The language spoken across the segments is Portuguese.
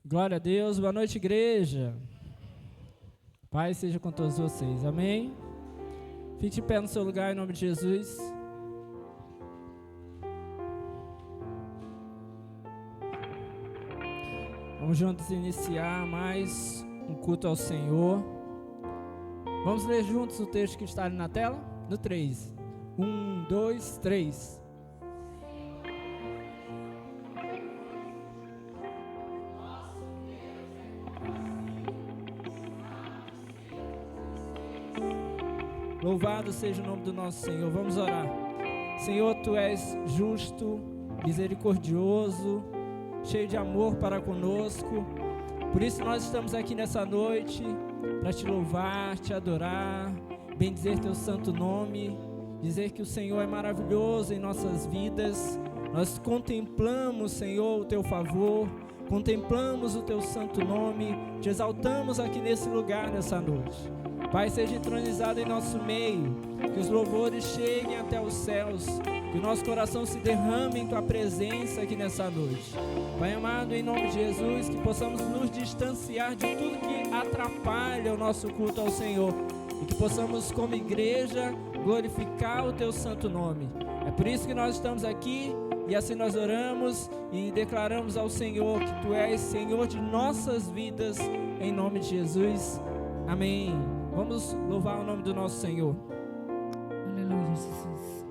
Glória a Deus, boa noite, igreja. Pai seja com todos vocês, amém? Fique de pé no seu lugar em nome de Jesus. Vamos juntos iniciar mais um culto ao Senhor. Vamos ler juntos o texto que está ali na tela? No 3. 1, 2, 3. Louvado seja o nome do nosso Senhor. Vamos orar. Senhor, Tu és justo, misericordioso, cheio de amor para conosco. Por isso nós estamos aqui nessa noite para Te louvar, Te adorar, bendizer Teu santo nome, dizer que o Senhor é maravilhoso em nossas vidas. Nós contemplamos, Senhor, o Teu favor, contemplamos o Teu santo nome, Te exaltamos aqui nesse lugar nessa noite. Pai, seja entronizado em nosso meio, que os louvores cheguem até os céus, que o nosso coração se derrame em Tua presença aqui nessa noite. Pai amado, em nome de Jesus, que possamos nos distanciar de tudo que atrapalha o nosso culto ao Senhor e que possamos, como igreja, glorificar o Teu santo nome. É por isso que nós estamos aqui e assim nós oramos e declaramos ao Senhor que Tu és Senhor de nossas vidas, em nome de Jesus. Amém. Vamos louvar o nome do nosso Senhor. Aleluia, Jesus.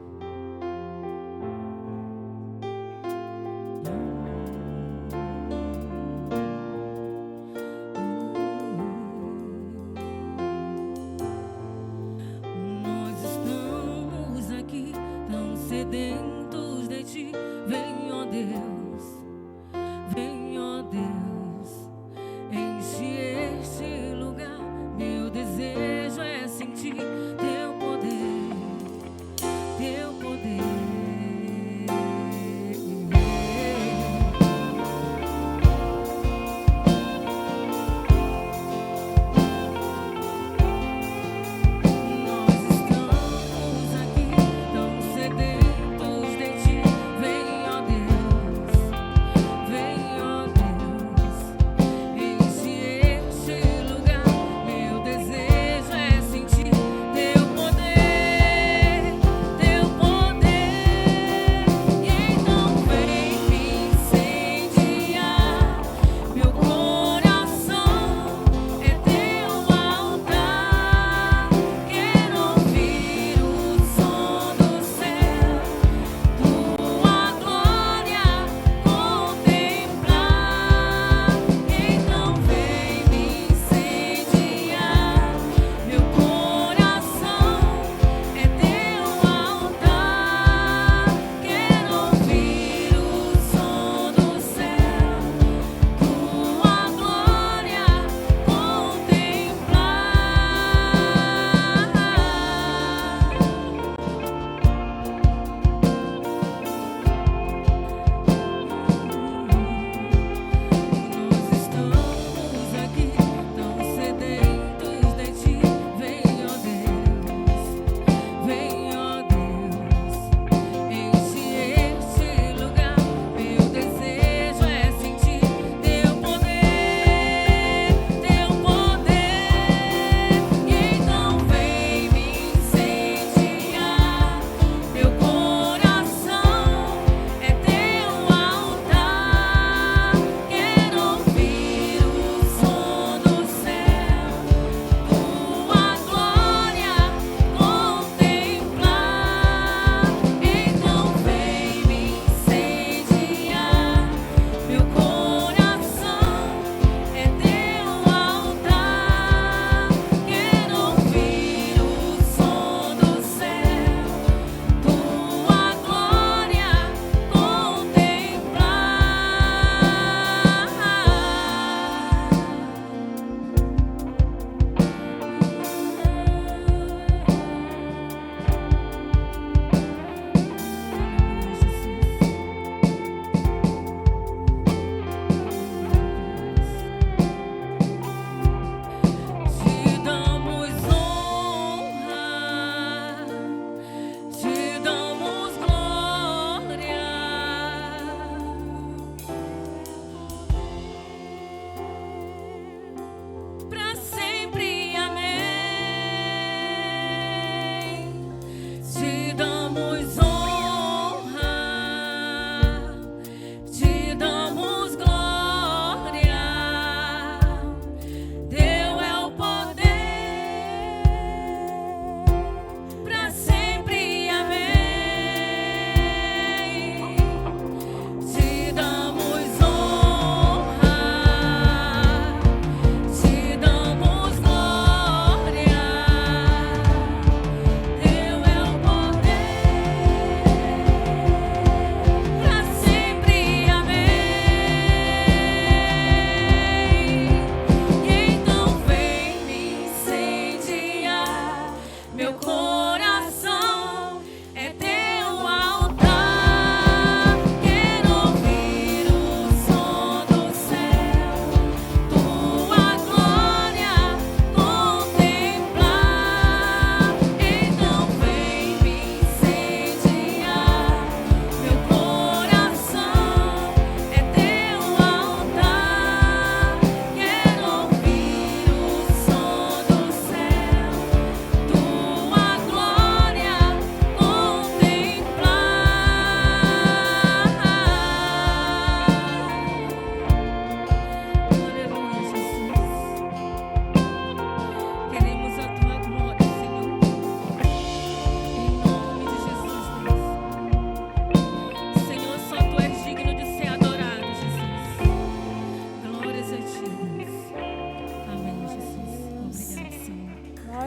Nós estamos aqui tão sedentos de Ti. Vem, ó Deus, vem, ó Deus, enche este lugar. Meu desejo é sentir Teu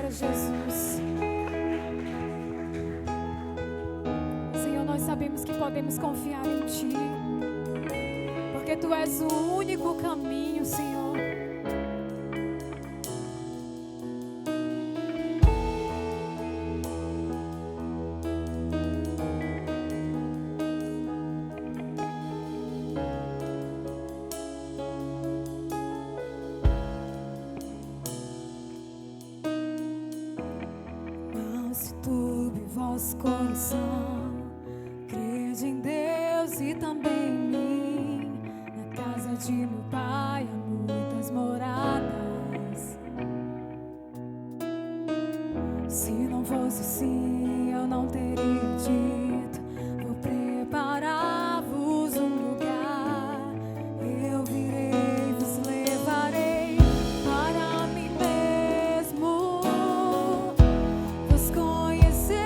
glória, Jesus. Senhor, nós sabemos que podemos confiar em Ti, porque Tu és o único caminho, Senhor. Vosso coração, crede em Deus e também em mim. Na casa de meu Pai há muitas moradas. Se não fosse assim, eu não teria dito: vou preparar-vos um lugar. Eu virei, vos levarei para mim mesmo. Vos conhecer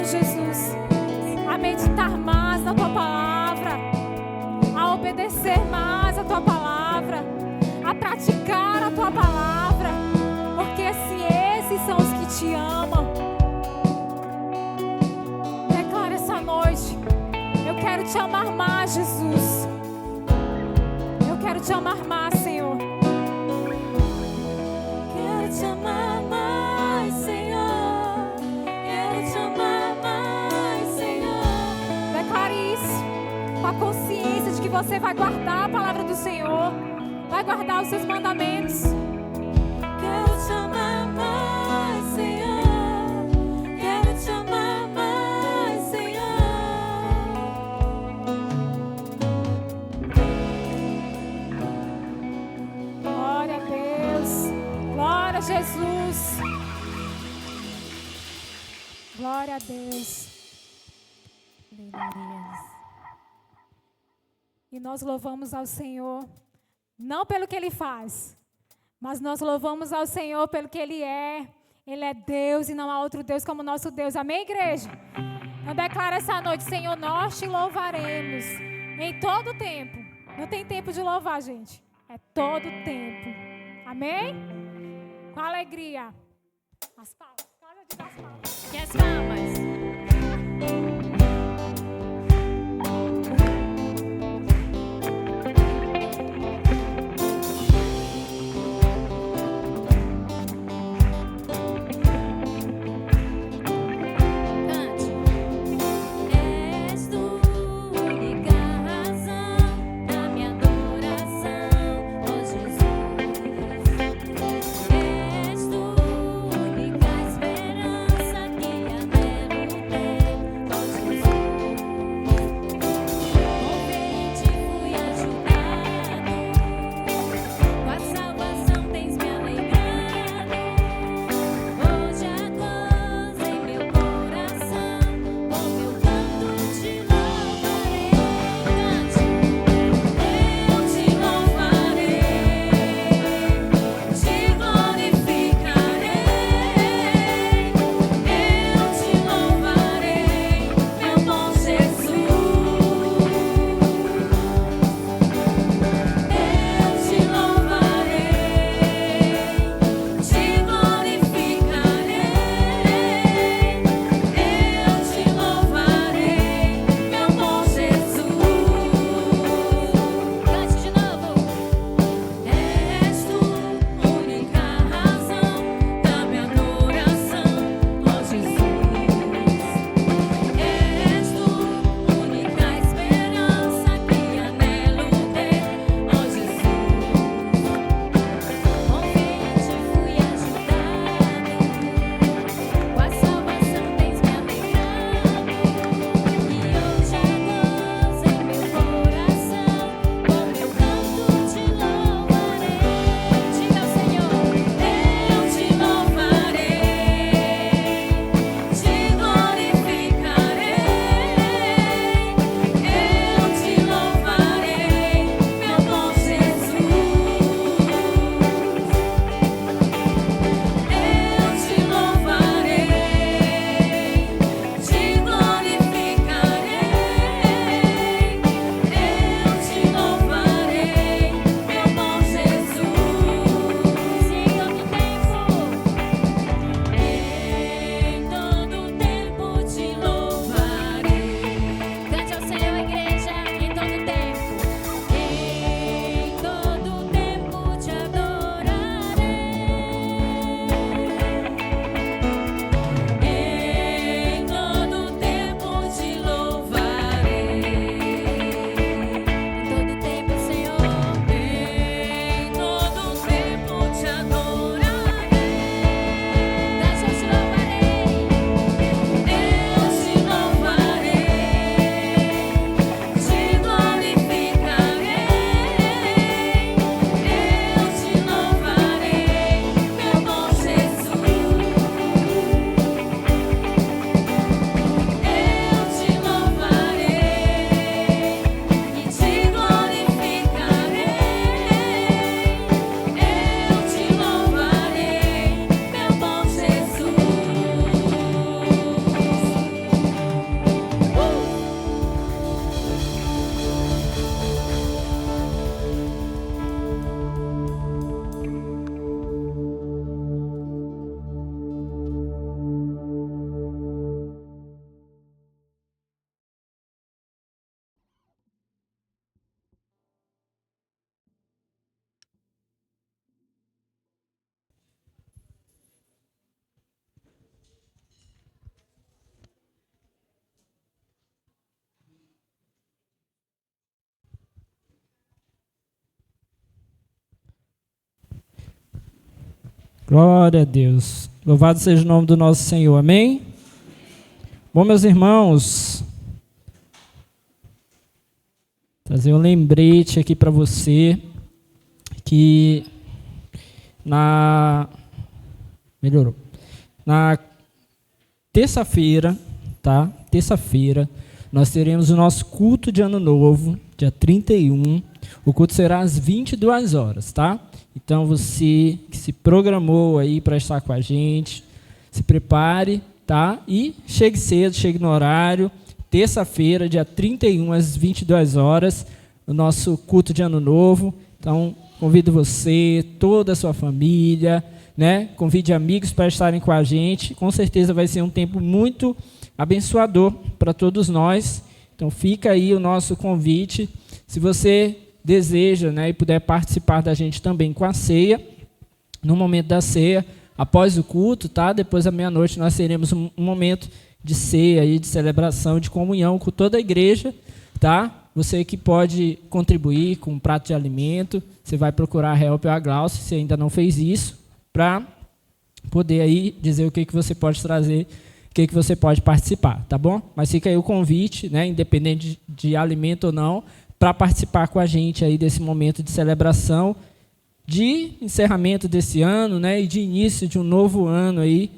Jesus, a meditar mais na Tua palavra, a obedecer mais a Tua palavra, a praticar a Tua palavra, porque assim, esses são os que Te amam. Declara essa noite: eu quero Te amar mais, Jesus. Eu quero Te amar mais, Senhor. Quero Te amar mais, Senhor. Quero Te amar mais, Senhor. Declare isso com a consciência de que você vai guardar a palavra do Senhor, vai guardar os seus mandamentos. Quero Te amar mais, Senhor. Jesus. Glória a Deus. E nós louvamos ao Senhor, não pelo que Ele faz, mas nós louvamos ao Senhor pelo que Ele é. Ele é Deus e não há outro Deus como nosso Deus. Amém, igreja? Eu declaro essa noite, Senhor, nós te louvaremos em todo tempo. Não tem tempo de louvar, gente. É todo tempo. Amém? Com alegria. As palmas. Cada dia das palmas. E as palmas? Glória a Deus. Louvado seja o nome do nosso Senhor. Amém? Bom, meus irmãos, trazer um lembrete aqui para você que na Melhorou. Na terça-feira, tá? Terça-feira, nós teremos o nosso culto de Ano Novo, dia 31. O culto será às 22 horas, tá? Então, você que se programou aí para estar com a gente, se prepare, tá? E chegue cedo, chegue no horário. Terça-feira, dia 31, às 22 horas, o nosso culto de Ano Novo. Então, convido você, toda a sua família, né? Convide amigos para estarem com a gente. Com certeza vai ser um tempo muito abençoador para todos nós. Então, fica aí o nosso convite. Se você deseja, né, e puder participar da gente também com a ceia, no momento da ceia, após o culto, tá? Depois da meia-noite, nós teremos um momento de ceia, aí, de celebração, de comunhão com toda a igreja, tá? Você que pode contribuir com um prato de alimento, você vai procurar a Help ou a Glaucia, se ainda não fez isso, para poder aí dizer o que você pode trazer, o que você pode participar, tá bom? Mas fica aí o convite, né, independente de alimento ou não, para participar com a gente aí desse momento de celebração, de encerramento desse ano, né, e de início de um novo ano aí,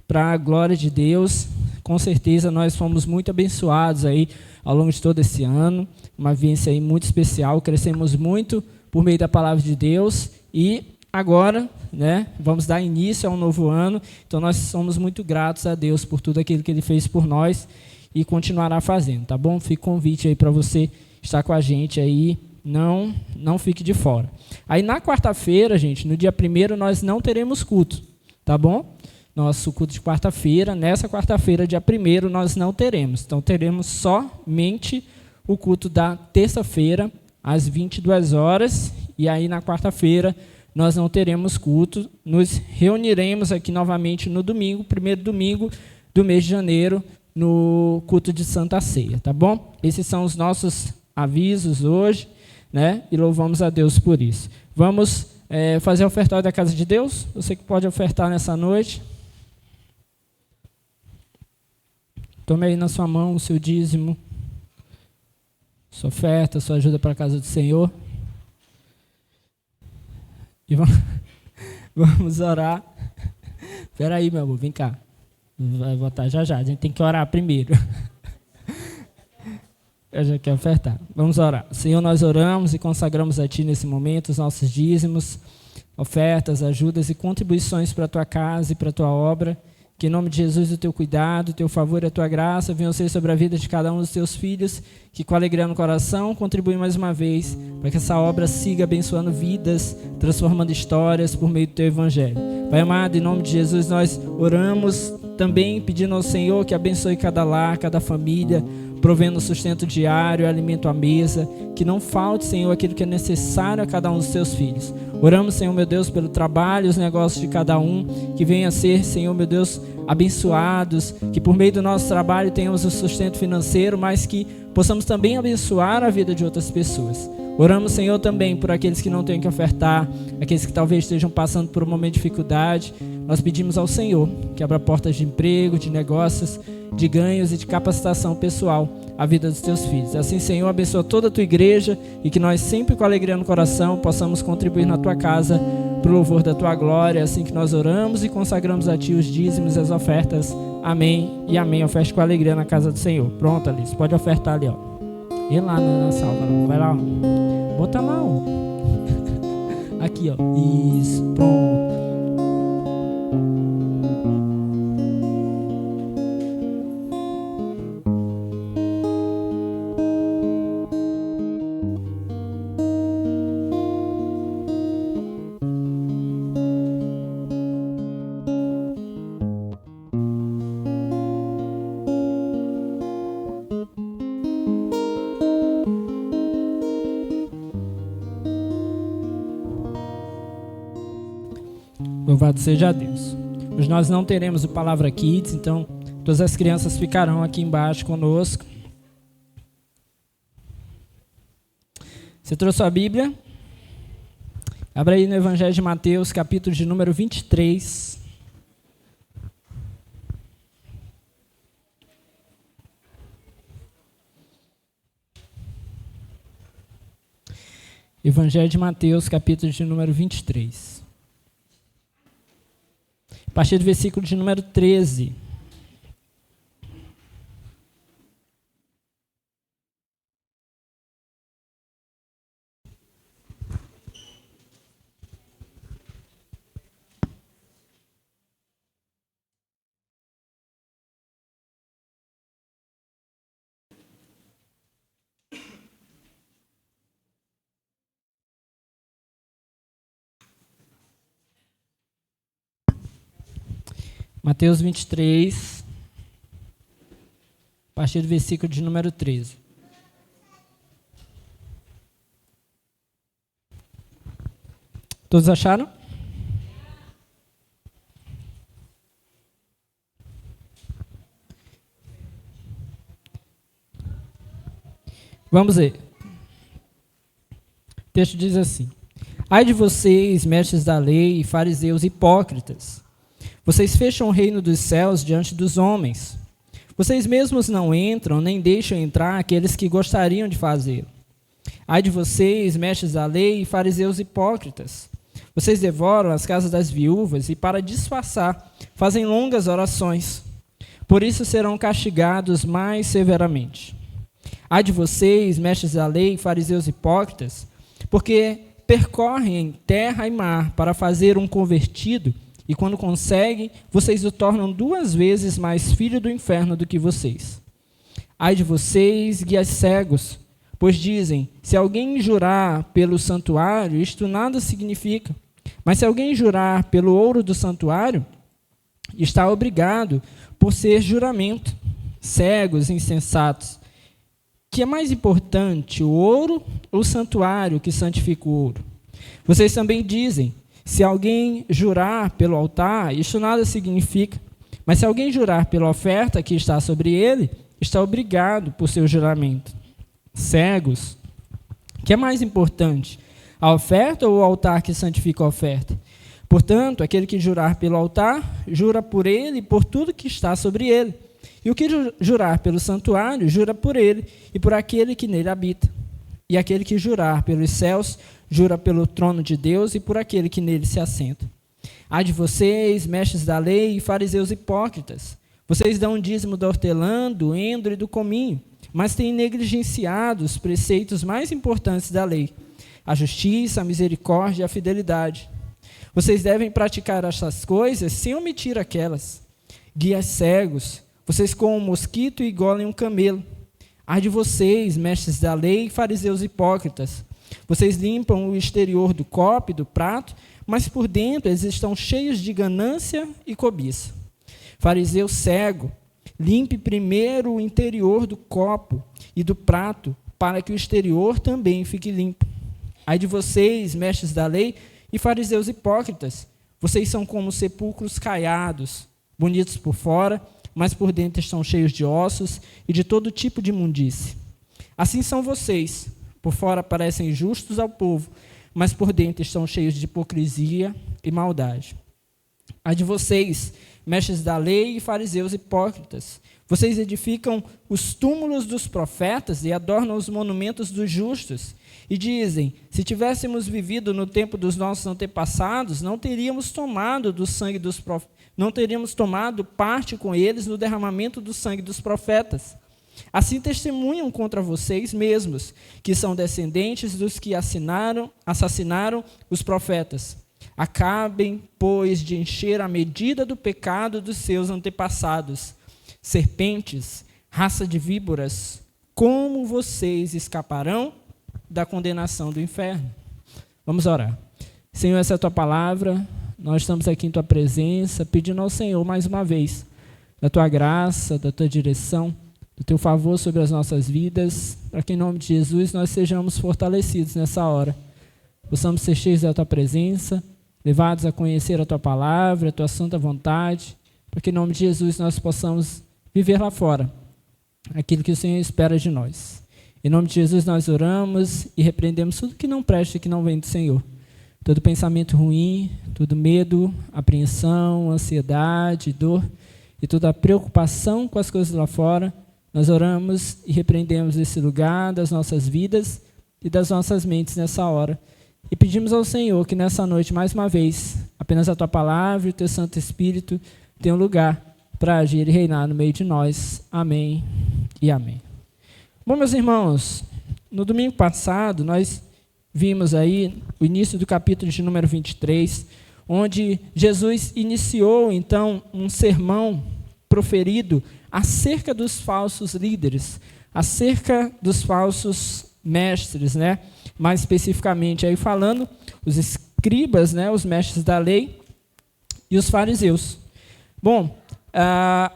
para a glória de Deus. Com certeza nós fomos muito abençoados aí ao longo de todo esse ano, uma vivência aí muito especial, crescemos muito por meio da palavra de Deus e agora, né, vamos dar início a um novo ano, então nós somos muito gratos a Deus por tudo aquilo que Ele fez por nós e continuará fazendo, tá bom? Fica o convite aí para você estar com a gente aí, não fique de fora. Aí na quarta-feira, gente, no dia 1º, nós não teremos culto, tá bom? Nosso culto de quarta-feira, nessa quarta-feira, dia 1º, nós não teremos. Então, teremos somente o culto da terça-feira, às 22 horas, e aí na quarta-feira nós não teremos culto. Nos reuniremos aqui novamente no domingo, primeiro domingo do mês de janeiro, no culto de Santa Ceia, tá bom? Esses são os nossos avisos hoje, né? E louvamos a Deus por isso. Vamos fazer o ofertório da casa de Deus? Você que pode ofertar nessa noite. Tome aí na sua mão o seu dízimo, sua oferta, sua ajuda para a casa do Senhor. E vamos orar. Espera aí, meu amor, vem cá. Vai votar já, a gente tem que orar primeiro. Eu já quero ofertar. Vamos orar. Senhor, nós oramos e consagramos a Ti nesse momento os nossos dízimos, ofertas, ajudas e contribuições para a Tua casa e para a Tua obra. Que em nome de Jesus o Teu cuidado, o Teu favor e a Tua graça venham ser sobre a vida de cada um dos Teus filhos, que com alegria no coração contribuem mais uma vez para que essa obra siga abençoando vidas, transformando histórias por meio do Teu Evangelho. Pai amado, em nome de Jesus nós oramos também pedindo ao Senhor que abençoe cada lar, cada família, provendo sustento diário, alimento à mesa, que não falte, Senhor, aquilo que é necessário a cada um dos Teus filhos. Oramos, Senhor, meu Deus, pelo trabalho, os negócios de cada um, que venha a ser, Senhor, meu Deus, abençoados, que por meio do nosso trabalho tenhamos o sustento financeiro, mas que possamos também abençoar a vida de outras pessoas. Oramos, Senhor, também por aqueles que não têm que ofertar, aqueles que talvez estejam passando por um momento de dificuldade. Nós pedimos ao Senhor que abra portas de emprego, de negócios, de ganhos e de capacitação pessoal à vida dos Teus filhos. Assim, Senhor, abençoa toda a Tua igreja e que nós sempre com alegria no coração possamos contribuir na Tua casa para o louvor da Tua glória. Assim que nós oramos e consagramos a Ti os dízimos e as ofertas. Amém e amém. Oferte com alegria na casa do Senhor. Pronto, Alice, pode ofertar ali, ó. E lá na salva, não. Vai lá, ó. Bota lá, ó. Aqui, ó. Isso, pronto. Louvado seja Deus. Hoje nós não teremos o Palavra Kids, então todas as crianças ficarão aqui embaixo conosco. Você trouxe a Bíblia? Abra aí no Evangelho de Mateus, capítulo de número 23. Evangelho de Mateus, capítulo de número 23. A partir do versículo de número 13. Mateus 23, a partir do versículo de número 13. Todos acharam? Vamos ver. O texto diz assim: Ai de vocês, mestres da lei e fariseus hipócritas! Vocês fecham o reino dos céus diante dos homens. Vocês mesmos não entram, nem deixam entrar aqueles que gostariam de fazê-lo. Ai de vocês, mestres da lei e fariseus hipócritas! Vocês devoram as casas das viúvas e, para disfarçar, fazem longas orações. Por isso serão castigados mais severamente. Ai de vocês, mestres da lei e fariseus hipócritas, porque percorrem terra e mar para fazer um convertido, e quando conseguem, vocês o tornam 2 vezes mais filho do inferno do que vocês. Ai de vocês, guias cegos, pois dizem, se alguém jurar pelo santuário, isto nada significa. Mas se alguém jurar pelo ouro do santuário, está obrigado por ser juramento. Cegos, insensatos. Que é mais importante, o ouro ou o santuário que santifica o ouro? Vocês também dizem, se alguém jurar pelo altar, isto nada significa. Mas se alguém jurar pela oferta que está sobre ele, está obrigado por seu juramento. Cegos. Que é mais importante, a oferta ou o altar que santifica a oferta? Portanto, aquele que jurar pelo altar, jura por ele e por tudo que está sobre ele. E o que jurar pelo santuário, jura por ele e por aquele que nele habita. E aquele que jurar pelos céus, jura pelo trono de Deus e por aquele que nele se assenta. Ai de vocês, mestres da lei e fariseus hipócritas! Vocês dão o dízimo da hortelã, do endro e do cominho, mas têm negligenciado os preceitos mais importantes da lei: a justiça, a misericórdia e a fidelidade. Vocês devem praticar essas coisas sem omitir aquelas. Guias cegos, vocês comem um mosquito e engolem um camelo. Ai de vocês, mestres da lei e fariseus hipócritas! Vocês limpam o exterior do copo e do prato, mas por dentro eles estão cheios de ganância e cobiça. Fariseu cego, limpe primeiro o interior do copo e do prato, para que o exterior também fique limpo. Ai de vocês, mestres da lei e fariseus hipócritas! Vocês são como sepulcros caiados, bonitos por fora, mas por dentro estão cheios de ossos e de todo tipo de imundície. Assim são vocês. Por fora parecem justos ao povo, mas por dentro estão cheios de hipocrisia e maldade. Ai de vocês, mestres da lei e fariseus hipócritas! Vocês edificam os túmulos dos profetas e adornam os monumentos dos justos. E dizem, se tivéssemos vivido no tempo dos nossos antepassados, não teríamos tomado do sangue dos profetas, não teríamos tomado parte com eles no derramamento do sangue dos profetas. Assim testemunham contra vocês mesmos, que são descendentes dos que assassinaram os profetas. Acabem, pois, de encher a medida do pecado dos seus antepassados. Serpentes, raça de víboras, como vocês escaparão da condenação do inferno? Vamos orar. Senhor, essa é a tua palavra, nós estamos aqui em tua presença, pedindo ao Senhor mais uma vez, da tua graça, da tua direção, do teu favor sobre as nossas vidas, para que em nome de Jesus nós sejamos fortalecidos nessa hora. Possamos ser cheios da tua presença, levados a conhecer a tua palavra, a tua santa vontade, para que em nome de Jesus nós possamos viver lá fora aquilo que o Senhor espera de nós. Em nome de Jesus nós oramos e repreendemos tudo que não presta e que não vem do Senhor. Todo pensamento ruim, todo medo, apreensão, ansiedade, dor e toda preocupação com as coisas lá fora, nós oramos e repreendemos esse lugar das nossas vidas e das nossas mentes nessa hora. E pedimos ao Senhor que nessa noite, mais uma vez, apenas a Tua palavra e o Teu Santo Espírito tenham lugar para agir e reinar no meio de nós. Amém e amém. Bom, meus irmãos, no domingo passado nós vimos aí o início do capítulo de número 23, onde Jesus iniciou, então, um sermão proferido acerca dos falsos líderes, acerca dos falsos mestres, né? Mais especificamente, aí falando, os escribas, né? Os mestres da lei e os fariseus. Bom,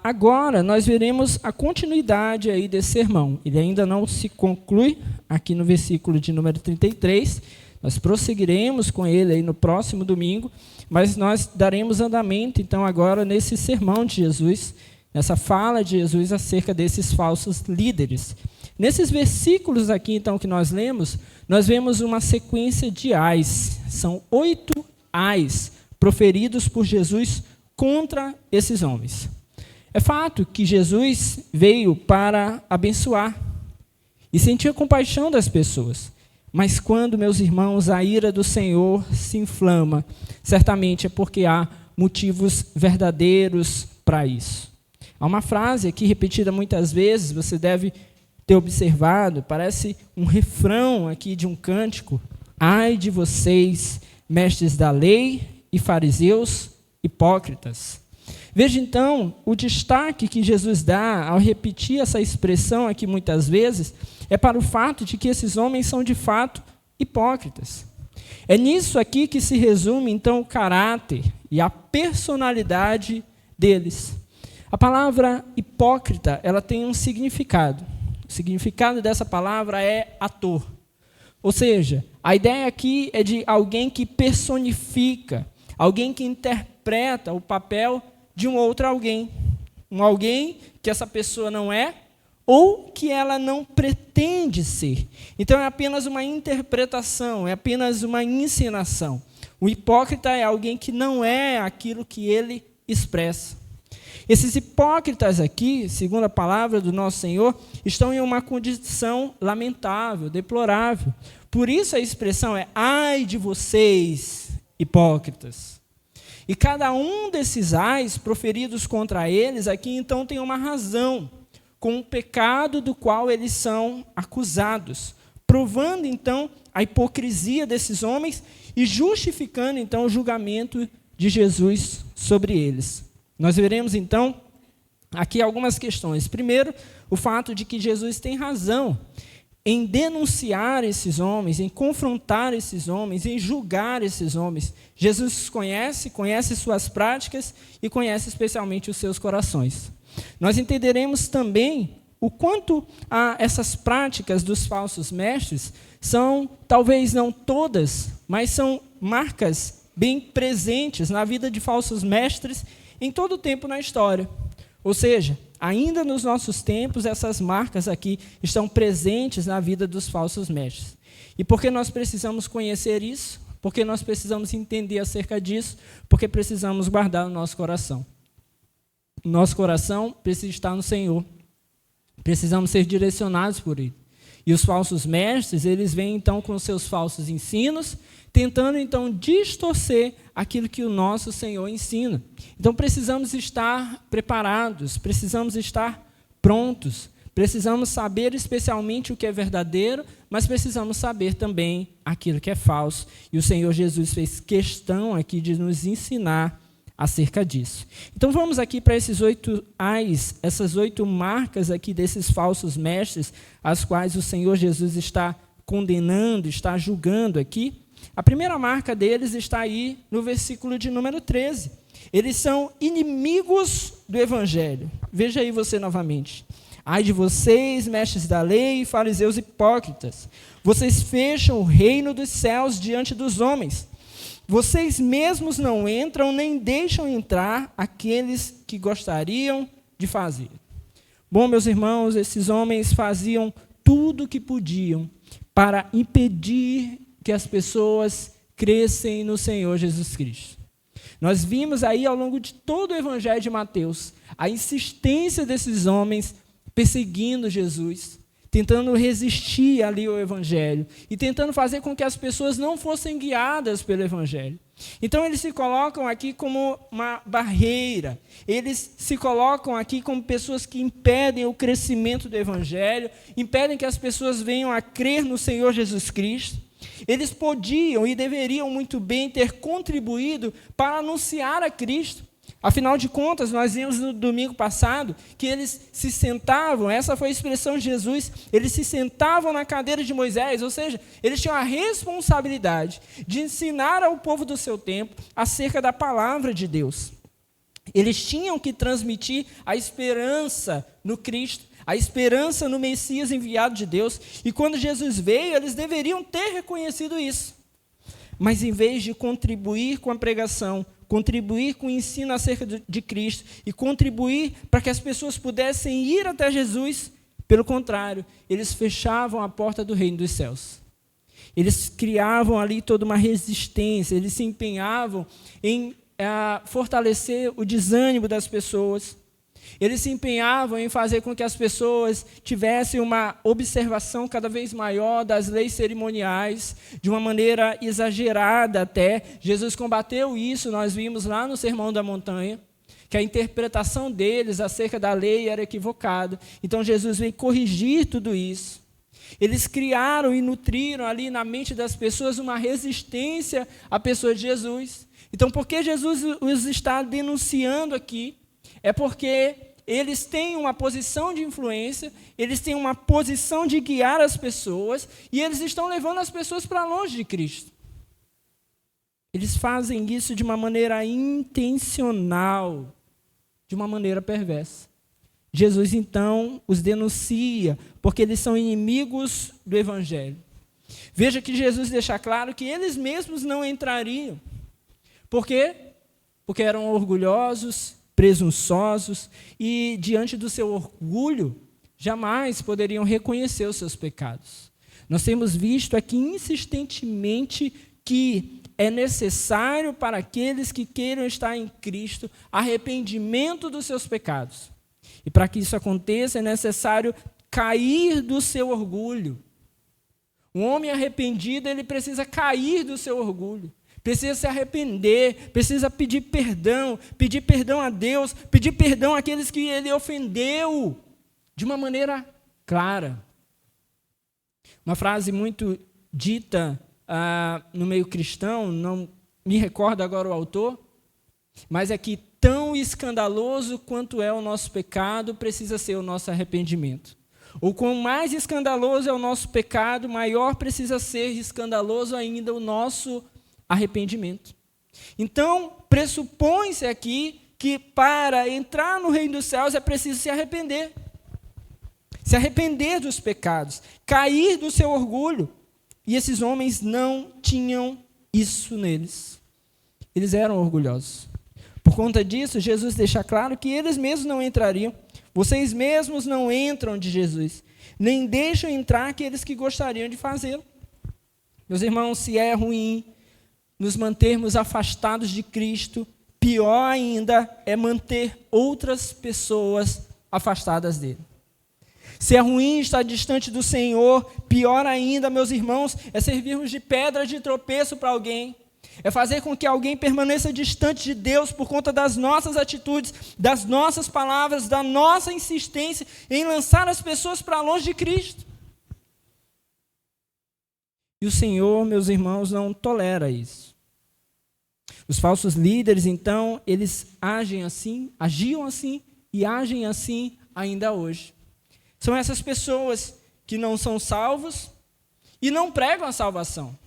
agora nós veremos a continuidade aí desse sermão. Ele ainda não se conclui aqui no versículo de número 33, nós prosseguiremos com ele aí no próximo domingo, mas nós daremos andamento, então, agora nesse sermão de Jesus, nessa fala de Jesus acerca desses falsos líderes. Nesses versículos aqui, então, que nós lemos, nós vemos uma sequência de ais. São 8 ais proferidos por Jesus contra esses homens. É fato que Jesus veio para abençoar e sentir compaixão das pessoas. Mas quando, meus irmãos, a ira do Senhor se inflama, certamente é porque há motivos verdadeiros para isso. Há uma frase aqui repetida muitas vezes, você deve ter observado, parece um refrão aqui de um cântico. Ai de vocês, mestres da lei e fariseus hipócritas. Veja, então, o destaque que Jesus dá ao repetir essa expressão aqui muitas vezes é para o fato de que esses homens são, de fato, hipócritas. É nisso aqui que se resume, então, o caráter e a personalidade deles. A palavra hipócrita, ela tem um significado. O significado dessa palavra é ator. Ou seja, a ideia aqui é de alguém que personifica, alguém que interpreta o papel de um outro alguém. Um alguém que essa pessoa não é ou que ela não pretende ser. Então, é apenas uma interpretação, é apenas uma encenação. O hipócrita é alguém que não é aquilo que ele expressa. Esses hipócritas aqui, segundo a palavra do nosso Senhor, estão em uma condição lamentável, deplorável. Por isso a expressão é, ai de vocês, hipócritas. E cada um desses ais proferidos contra eles aqui, então, tem uma razão, com o pecado do qual eles são acusados, provando, então, a hipocrisia desses homens e justificando, então, o julgamento de Jesus sobre eles. Nós veremos, então, aqui algumas questões. Primeiro, o fato de que Jesus tem razão em denunciar esses homens, em confrontar esses homens, em julgar esses homens. Jesus os conhece suas práticas e conhece especialmente os seus corações. Nós entenderemos também o quanto essas práticas dos falsos mestres são, talvez não todas, mas são marcas bem presentes na vida de falsos mestres em todo o tempo na história. Ou seja, ainda nos nossos tempos, essas marcas aqui estão presentes na vida dos falsos mestres. E por que nós precisamos conhecer isso? Porque nós precisamos entender acerca disso, porque precisamos guardar no nosso coração. Nosso coração precisa estar no Senhor. Precisamos ser direcionados por Ele. E os falsos mestres, eles vêm então com seus falsos ensinos, tentando então distorcer aquilo que o nosso Senhor ensina. Então precisamos estar preparados, precisamos estar prontos, precisamos saber especialmente o que é verdadeiro, mas precisamos saber também aquilo que é falso. E o Senhor Jesus fez questão aqui de nos ensinar acerca disso. Então vamos aqui para esses 8 ais, essas 8 marcas aqui desses falsos mestres, as quais o Senhor Jesus está condenando, está julgando aqui. A primeira marca deles está aí no versículo de número 13. Eles são inimigos do Evangelho. Veja aí você novamente. Ai de vocês, mestres da lei e fariseus hipócritas. Vocês fecham o reino dos céus diante dos homens. Vocês mesmos não entram, nem deixam entrar aqueles que gostariam de fazer. Bom, meus irmãos, esses homens faziam tudo o que podiam para impedir que as pessoas crescem no Senhor Jesus Cristo. Nós vimos aí ao longo de todo o Evangelho de Mateus a insistência desses homens perseguindo Jesus, tentando resistir ali ao Evangelho e tentando fazer com que as pessoas não fossem guiadas pelo Evangelho. Então, eles se colocam aqui como uma barreira. Eles se colocam aqui como pessoas que impedem o crescimento do Evangelho, impedem que as pessoas venham a crer no Senhor Jesus Cristo. Eles podiam e deveriam muito bem ter contribuído para anunciar a Cristo. Afinal de contas, nós vimos no domingo passado que eles se sentavam, essa foi a expressão de Jesus, eles se sentavam na cadeira de Moisés, ou seja, eles tinham a responsabilidade de ensinar ao povo do seu tempo acerca da palavra de Deus. Eles tinham que transmitir a esperança no Cristo, a esperança no Messias enviado de Deus, e quando Jesus veio, eles deveriam ter reconhecido isso. Mas em vez de contribuir com a pregação, contribuir com o ensino acerca de Cristo e contribuir para que as pessoas pudessem ir até Jesus, pelo contrário, eles fechavam a porta do reino dos céus. Eles criavam ali toda uma resistência, eles se empenhavam em fortalecer o desânimo das pessoas. Eles se empenhavam em fazer com que as pessoas tivessem uma observação cada vez maior das leis cerimoniais, de uma maneira exagerada até. Jesus combateu isso, nós vimos lá no Sermão da Montanha, que a interpretação deles acerca da lei era equivocada. Então Jesus veio corrigir tudo isso. Eles criaram e nutriram ali na mente das pessoas uma resistência à pessoa de Jesus. Então, por que Jesus os está denunciando aqui? É porque eles têm uma posição de influência, eles têm uma posição de guiar as pessoas, e eles estão levando as pessoas para longe de Cristo. Eles fazem isso de uma maneira intencional, de uma maneira perversa. Jesus, então, os denuncia, porque eles são inimigos do Evangelho. Veja que Jesus deixa claro que eles mesmos não entrariam. Por quê? Porque eram orgulhosos, presunçosos, e diante do seu orgulho, jamais poderiam reconhecer os seus pecados. Nós temos visto aqui insistentemente que é necessário para aqueles que queiram estar em Cristo arrependimento dos seus pecados. E para que isso aconteça, é necessário cair do seu orgulho. Um homem arrependido, ele precisa cair do seu orgulho. Precisa se arrepender, precisa pedir perdão a Deus, pedir perdão àqueles que ele ofendeu, de uma maneira clara. Uma frase muito dita no meio cristão, não me recordo agora o autor, mas é que tão escandaloso quanto é o nosso pecado, precisa ser o nosso arrependimento. Ou quanto mais escandaloso é o nosso pecado, maior precisa ser escandaloso ainda o nosso arrependimento. Então, pressupõe-se aqui que para entrar no reino dos céus é preciso se arrepender. Se arrepender dos pecados, cair do seu orgulho. E esses homens não tinham isso neles. Eles eram orgulhosos. Por conta disso, Jesus deixa claro que eles mesmos não entrariam. Vocês mesmos não entram de Jesus, nem deixam entrar aqueles que gostariam de fazê-lo. Meus irmãos, se é ruim nos mantermos afastados de Cristo, pior ainda é manter outras pessoas afastadas dele. Se é ruim estar distante do Senhor, pior ainda, meus irmãos, é servirmos de pedra de tropeço para alguém. É fazer com que alguém permaneça distante de Deus por conta das nossas atitudes, das nossas palavras, da nossa insistência em lançar as pessoas para longe de Cristo. E o Senhor, meus irmãos, não tolera isso. Os falsos líderes, então, eles agem assim, agiam assim e agem assim ainda hoje. São essas pessoas que não são salvos e não pregam a salvação.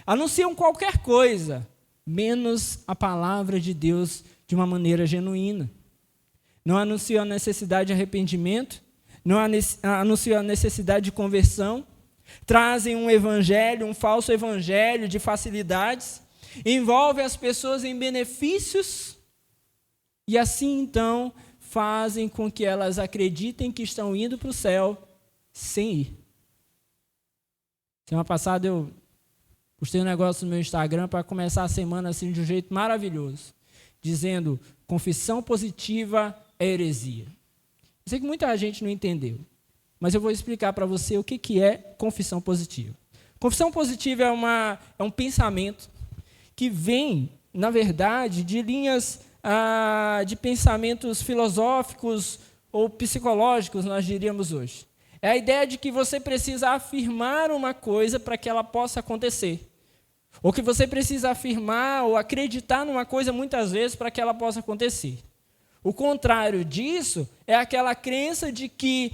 Anunciam qualquer coisa, menos a palavra de Deus de uma maneira genuína. Não anunciam a necessidade de arrependimento, não anunciam a necessidade de conversão, trazem um evangelho, um falso evangelho de facilidades, envolvem as pessoas em benefícios e assim, então, fazem com que elas acreditem que estão indo para o céu sem ir. Semana passada eu postei um negócio no meu Instagram para começar a semana assim de um jeito maravilhoso, dizendo: confissão positiva é heresia. Eu sei que muita gente não entendeu, mas eu vou explicar para você o que é confissão positiva. Confissão positiva é um pensamento que vem, na verdade, de linhas de pensamentos filosóficos ou psicológicos, nós diríamos hoje. É a ideia de que você precisa afirmar uma coisa para que ela possa acontecer. Ou que você precisa afirmar ou acreditar numa coisa muitas vezes para que ela possa acontecer. O contrário disso é aquela crença de que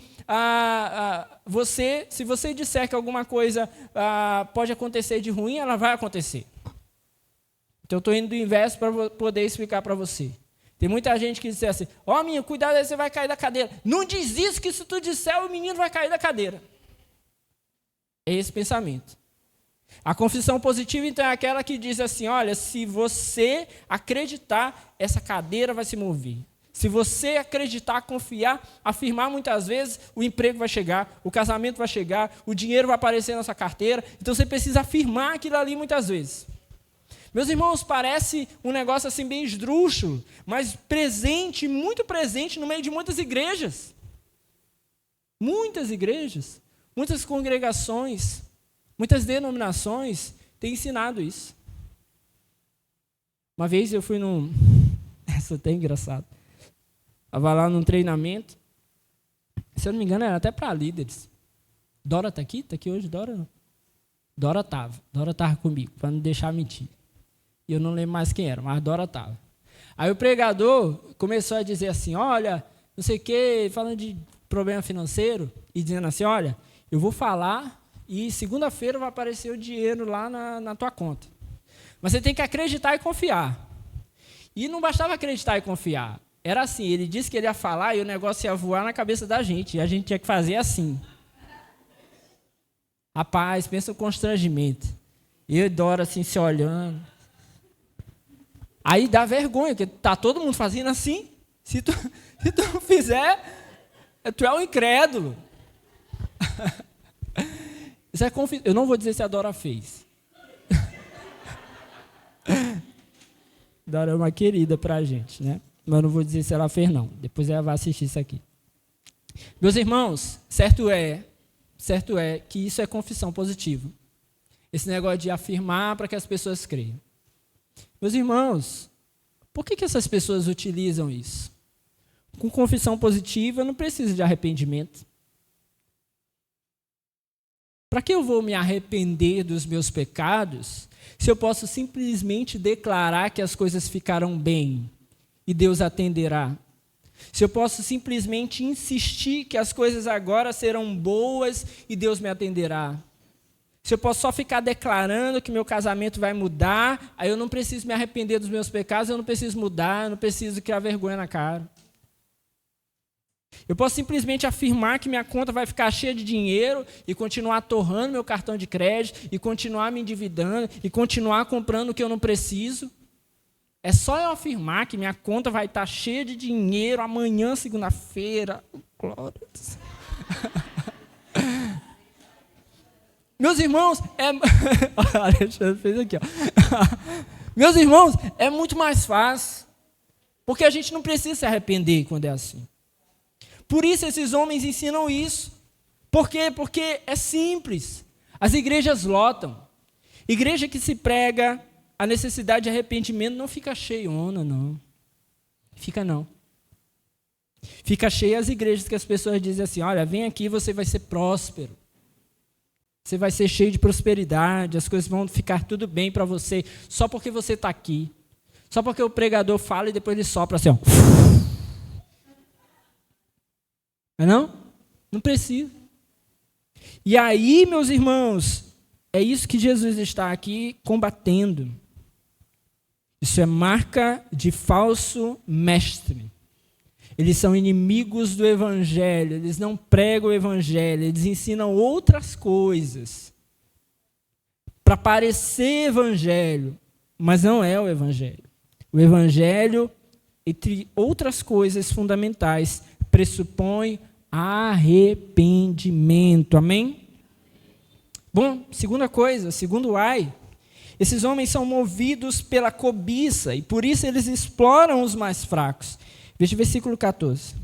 se você disser que alguma coisa pode acontecer de ruim, ela vai acontecer. Então, eu estou indo do inverso para poder explicar para você. Tem muita gente que diz assim, menino, cuidado aí, você vai cair da cadeira. Não diz isso, que se tu disser, o menino vai cair da cadeira. É esse pensamento. A confissão positiva, então, é aquela que diz assim, olha, se você acreditar, essa cadeira vai se mover. Se você acreditar, confiar, afirmar muitas vezes, o emprego vai chegar, o casamento vai chegar, o dinheiro vai aparecer na sua carteira. Então, você precisa afirmar aquilo ali muitas vezes. Meus irmãos, parece um negócio assim bem esdrúxulo, mas presente, muito presente no meio de muitas igrejas. Muitas igrejas, muitas congregações, muitas denominações têm ensinado isso. Uma vez eu fui essa é até engraçado. Estava lá num treinamento, se eu não me engano era até para líderes. Dora está aqui? Está aqui hoje, Dora? Não. Dora estava comigo, para não deixar mentir. E eu não lembro mais quem era, mas Dora estava. Aí o pregador começou a dizer assim, olha, não sei o quê, falando de problema financeiro, e dizendo assim, olha, eu vou falar e segunda-feira vai aparecer o dinheiro lá na tua conta. Mas você tem que acreditar e confiar. E não bastava acreditar e confiar. Era assim, ele disse que ele ia falar e o negócio ia voar na cabeça da gente. E a gente tinha que fazer assim. Rapaz, pensa no constrangimento. Eu e Dora assim, se olhando. Aí dá vergonha, porque tá todo mundo fazendo assim. Se tu não fizer, tu é um incrédulo. Isso é eu não vou dizer se a Dora fez. Dora é uma querida pra gente, né? Mas eu não vou dizer se ela fez, não. Depois ela vai assistir isso aqui. Meus irmãos, certo é que isso é confissão positiva. Esse negócio de afirmar para que as pessoas creiam. Meus irmãos, por que essas pessoas utilizam isso? Com confissão positiva, eu não preciso de arrependimento. Para que eu vou me arrepender dos meus pecados se eu posso simplesmente declarar que as coisas ficarão bem e Deus atenderá? Se eu posso simplesmente insistir que as coisas agora serão boas e Deus me atenderá? Se eu posso só ficar declarando que meu casamento vai mudar, aí eu não preciso me arrepender dos meus pecados, eu não preciso mudar, eu não preciso criar vergonha na cara. Eu posso simplesmente afirmar que minha conta vai ficar cheia de dinheiro e continuar torrando meu cartão de crédito e continuar me endividando e continuar comprando o que eu não preciso. É só eu afirmar que minha conta vai estar cheia de dinheiro amanhã, segunda-feira. Glória a Deus. Meus irmãos, Alexandre fez aqui, ó. Meus irmãos, é muito mais fácil. Porque a gente não precisa se arrepender quando é assim. Por isso esses homens ensinam isso. Por quê? Porque é simples. As igrejas lotam. Igreja que se prega a necessidade de arrependimento não fica cheiona, não. Fica não. Fica cheia as igrejas que as pessoas dizem assim, olha, vem aqui, você vai ser próspero. Você vai ser cheio de prosperidade, as coisas vão ficar tudo bem para você, só porque você está aqui. Só porque o pregador fala e depois ele sopra assim, ó. Não? Não precisa. E aí, meus irmãos, é isso que Jesus está aqui combatendo. Isso é marca de falso mestre. Eles são inimigos do evangelho, eles não pregam o evangelho, eles ensinam outras coisas para parecer evangelho, mas não é o evangelho. O evangelho, entre outras coisas fundamentais, pressupõe arrependimento. Amém? Bom, segunda coisa, segundo ai, esses homens são movidos pela cobiça e por isso eles exploram os mais fracos. Veja o versículo 14.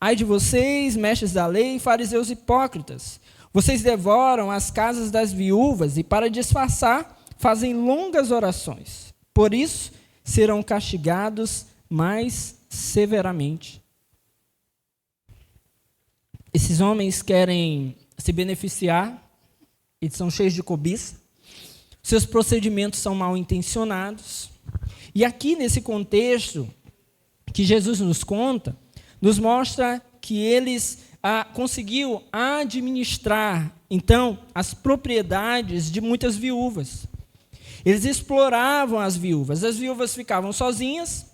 Ai de vocês, mestres da lei, fariseus hipócritas, vocês devoram as casas das viúvas e para disfarçar, fazem longas orações. Por isso, serão castigados mais severamente. Esses homens querem se beneficiar, eles são cheios de cobiça, seus procedimentos são mal intencionados. E aqui, nesse contexto que Jesus nos conta, nos mostra que eles conseguiu administrar, então, as propriedades de muitas viúvas. Eles exploravam as viúvas ficavam sozinhas,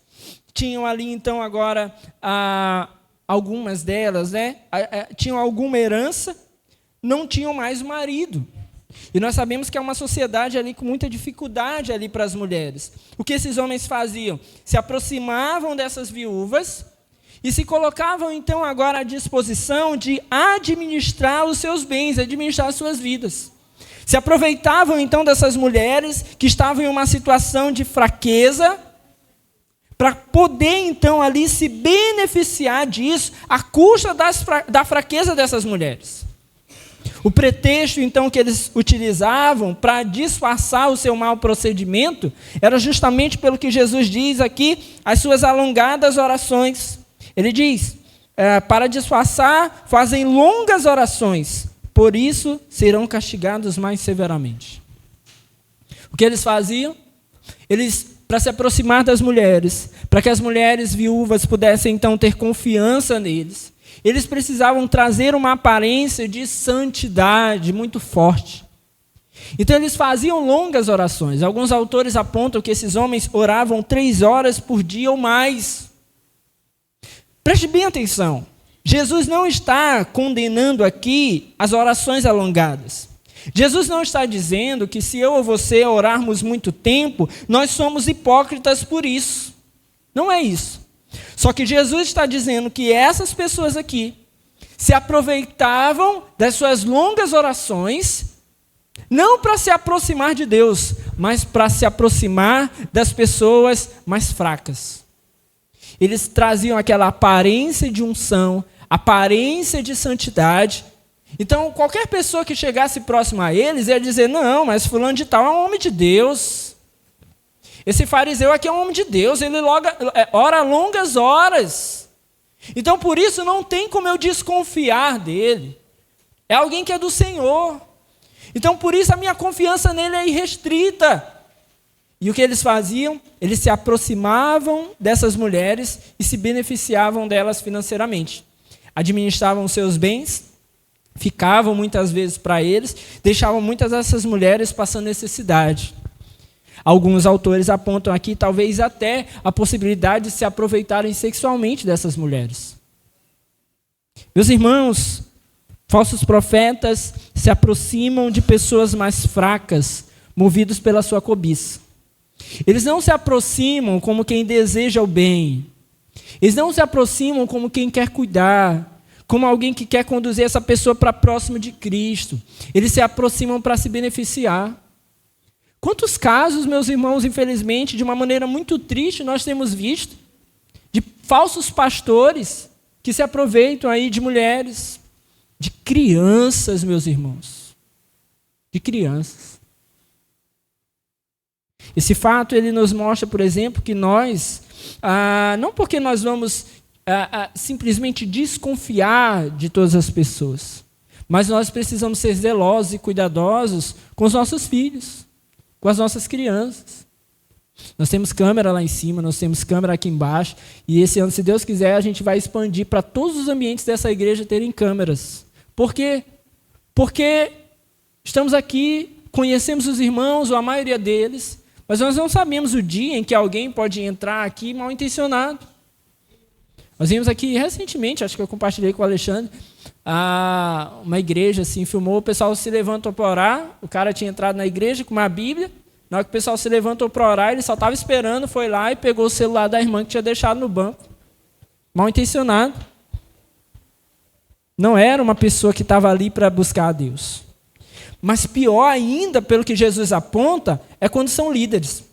tinham ali, então, agora, algumas delas, tinham alguma herança, não tinham mais marido. E nós sabemos que é uma sociedade ali com muita dificuldade ali para as mulheres. O que esses homens faziam? Se aproximavam dessas viúvas e se colocavam, então, agora à disposição de administrar os seus bens, administrar as suas vidas. Se aproveitavam, então, dessas mulheres que estavam em uma situação de fraqueza, para poder, então, ali se beneficiar disso, à custa da fraqueza dessas mulheres. O pretexto, então, que eles utilizavam para disfarçar o seu mau procedimento era justamente pelo que Jesus diz aqui, as suas alongadas orações. Ele diz, para disfarçar, fazem longas orações, por isso serão castigados mais severamente. O que eles faziam? Eles, para se aproximar das mulheres, para que as mulheres viúvas pudessem, então, ter confiança neles, eles precisavam trazer uma aparência de santidade muito forte. Então, eles faziam longas orações. Alguns autores apontam que esses homens oravam 3 horas por dia ou mais. Preste bem atenção. Jesus não está condenando aqui as orações alongadas. Jesus não está dizendo que se eu ou você orarmos muito tempo, nós somos hipócritas por isso. Não é isso. Só que Jesus está dizendo que essas pessoas aqui se aproveitavam das suas longas orações, não para se aproximar de Deus, mas para se aproximar das pessoas mais fracas. Eles traziam aquela aparência de unção, aparência de santidade. Então, qualquer pessoa que chegasse próximo a eles ia dizer, não, mas fulano de tal é um homem de Deus. Esse fariseu aqui é um homem de Deus, ele ora longas horas. Então, por isso, não tem como eu desconfiar dele. É alguém que é do Senhor. Então, por isso, a minha confiança nele é irrestrita. E o que eles faziam? Eles se aproximavam dessas mulheres e se beneficiavam delas financeiramente. Administravam seus bens, ficavam muitas vezes para eles, deixavam muitas dessas mulheres passando necessidade. Alguns autores apontam aqui, talvez até, a possibilidade de se aproveitarem sexualmente dessas mulheres. Meus irmãos, falsos profetas se aproximam de pessoas mais fracas, movidos pela sua cobiça. Eles não se aproximam como quem deseja o bem. Eles não se aproximam como quem quer cuidar, como alguém que quer conduzir essa pessoa para próximo de Cristo. Eles se aproximam para se beneficiar. Quantos casos, meus irmãos, infelizmente, de uma maneira muito triste, nós temos visto, de falsos pastores que se aproveitam aí de mulheres, de crianças, meus irmãos, de crianças. Esse fato, ele nos mostra, por exemplo, que nós, não porque nós vamos simplesmente desconfiar de todas as pessoas, mas nós precisamos ser zelosos e cuidadosos com os nossos filhos, com as nossas crianças. Nós temos câmera lá em cima, nós temos câmera aqui embaixo, e esse ano, se Deus quiser, a gente vai expandir para todos os ambientes dessa igreja terem câmeras. Por quê? Porque estamos aqui, conhecemos os irmãos, ou a maioria deles, mas nós não sabemos o dia em que alguém pode entrar aqui mal intencionado. Nós vimos aqui recentemente, acho que eu compartilhei com o Alexandre, uma igreja assim, filmou, o pessoal se levantou para orar, o cara tinha entrado na igreja com uma Bíblia, na hora que o pessoal se levantou para orar, ele só estava esperando, foi lá e pegou o celular da irmã que tinha deixado no banco. Mal intencionado. Não era uma pessoa que estava ali para buscar a Deus. Mas pior ainda, pelo que Jesus aponta, é quando são líderes.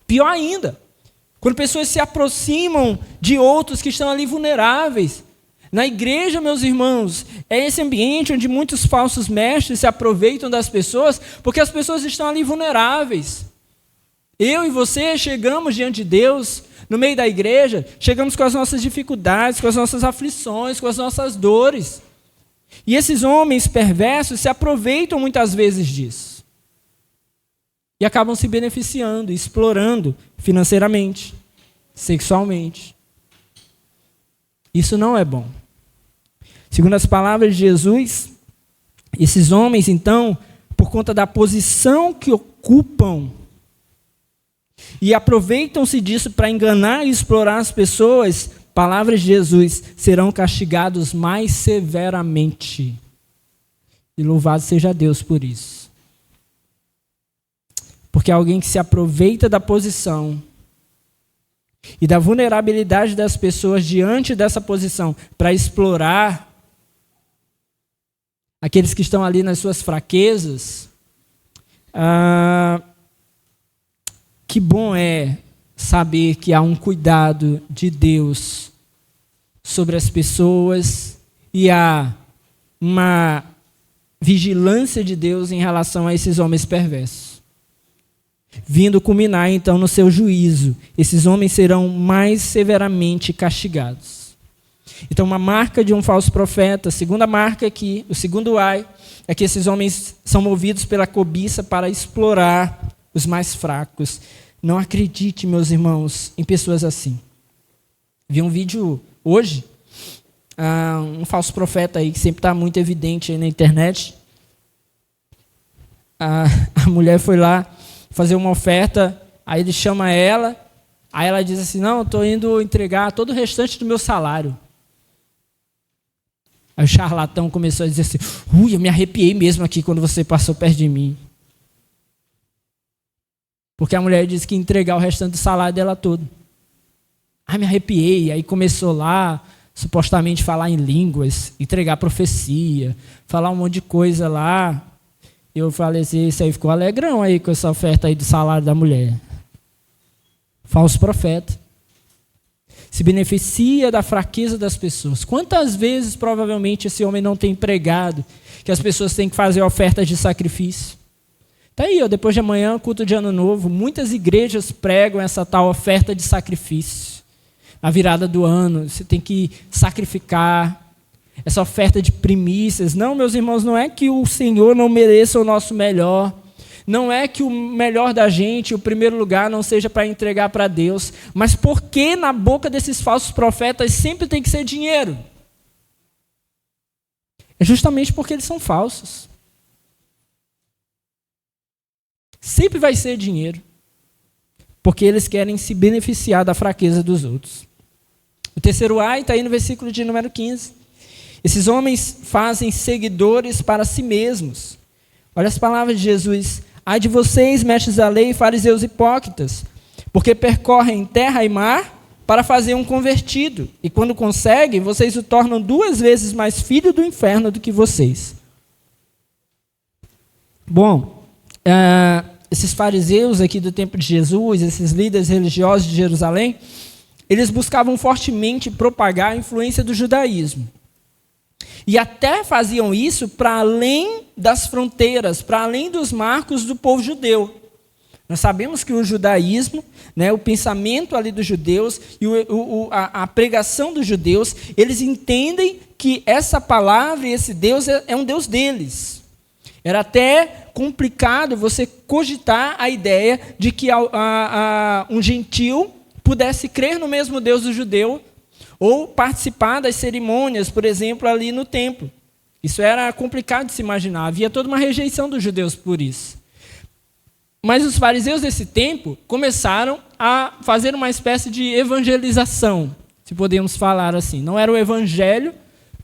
Pior ainda, quando pessoas se aproximam de outros que estão ali vulneráveis. Na igreja, meus irmãos, é esse ambiente onde muitos falsos mestres se aproveitam das pessoas, porque as pessoas estão ali vulneráveis. Eu e você chegamos diante de Deus, no meio da igreja, chegamos com as nossas dificuldades, com as nossas aflições, com as nossas dores. E esses homens perversos se aproveitam muitas vezes disso. E acabam se beneficiando, explorando financeiramente, sexualmente. Isso não é bom. Segundo as palavras de Jesus, esses homens, então, por conta da posição que ocupam, e aproveitam-se disso para enganar e explorar as pessoas, palavras de Jesus, serão castigados mais severamente. E louvado seja Deus por isso. Porque alguém que se aproveita da posição e da vulnerabilidade das pessoas diante dessa posição para explorar aqueles que estão ali nas suas fraquezas, que bom é saber que há um cuidado de Deus sobre as pessoas e há uma vigilância de Deus em relação a esses homens perversos. Vindo culminar, então, no seu juízo, esses homens serão mais severamente castigados. Então, uma marca de um falso profeta, a segunda marca aqui, o segundo ai, é que esses homens são movidos pela cobiça para explorar os mais fracos. Não acredite, meus irmãos, em pessoas assim. Vi um vídeo hoje, um falso profeta aí, que sempre está muito evidente aí na internet. A mulher foi lá fazer uma oferta, aí ele chama ela, aí ela diz assim, não, estou indo entregar todo o restante do meu salário. Aí o charlatão começou a dizer assim, eu me arrepiei mesmo aqui quando você passou perto de mim. Porque a mulher disse que ia entregar o restante do salário dela todo. Me arrepiei, aí começou lá, supostamente falar em línguas, entregar profecia, falar um monte de coisa lá. Eu falei assim, isso aí ficou alegrão aí com essa oferta aí do salário da mulher. Falso profeta. Se beneficia da fraqueza das pessoas. Quantas vezes provavelmente esse homem não tem pregado que as pessoas têm que fazer ofertas de sacrifício? Está aí, depois de amanhã, culto de ano novo, muitas igrejas pregam essa tal oferta de sacrifício. Na virada do ano, você tem que sacrificar. Essa oferta de primícias. Não, meus irmãos, não é que o Senhor não mereça o nosso melhor. Não é que o melhor da gente, o primeiro lugar, não seja para entregar para Deus. Mas por que na boca desses falsos profetas sempre tem que ser dinheiro? É justamente porque eles são falsos. Sempre vai ser dinheiro. Porque eles querem se beneficiar da fraqueza dos outros. O terceiro ai está aí no versículo de número 15. Esses homens fazem seguidores para si mesmos. Olha as palavras de Jesus. Ai de vocês, mestres da lei, fariseus hipócritas, porque percorrem terra e mar para fazer um convertido. E quando conseguem, vocês o tornam 2 vezes mais filho do inferno do que vocês. Bom, esses fariseus aqui do tempo de Jesus, esses líderes religiosos de Jerusalém, eles buscavam fortemente propagar a influência do judaísmo. E até faziam isso para além das fronteiras, para além dos marcos do povo judeu. Nós sabemos que o judaísmo, o pensamento ali dos judeus e a pregação dos judeus, eles entendem que essa palavra e esse Deus é um Deus deles. Era até complicado você cogitar a ideia de que um gentil pudesse crer no mesmo Deus do judeu ou participar das cerimônias, por exemplo, ali no templo. Isso era complicado de se imaginar. Havia toda uma rejeição dos judeus por isso. Mas os fariseus desse tempo começaram a fazer uma espécie de evangelização, se podemos falar assim. Não era o evangelho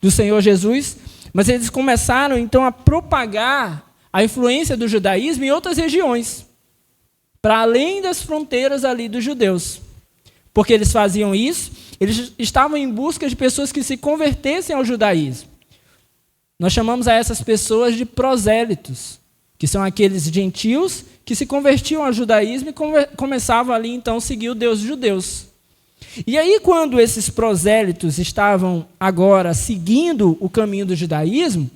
do Senhor Jesus, mas eles começaram então a propagar a influência do judaísmo em outras regiões, para além das fronteiras ali dos judeus. Porque eles faziam isso, eles estavam em busca de pessoas que se convertessem ao judaísmo. Nós chamamos a essas pessoas de prosélitos, que são aqueles gentios que se convertiam ao judaísmo e começavam ali então a seguir o Deus dos judeus. E aí, quando esses prosélitos estavam agora seguindo o caminho do judaísmo,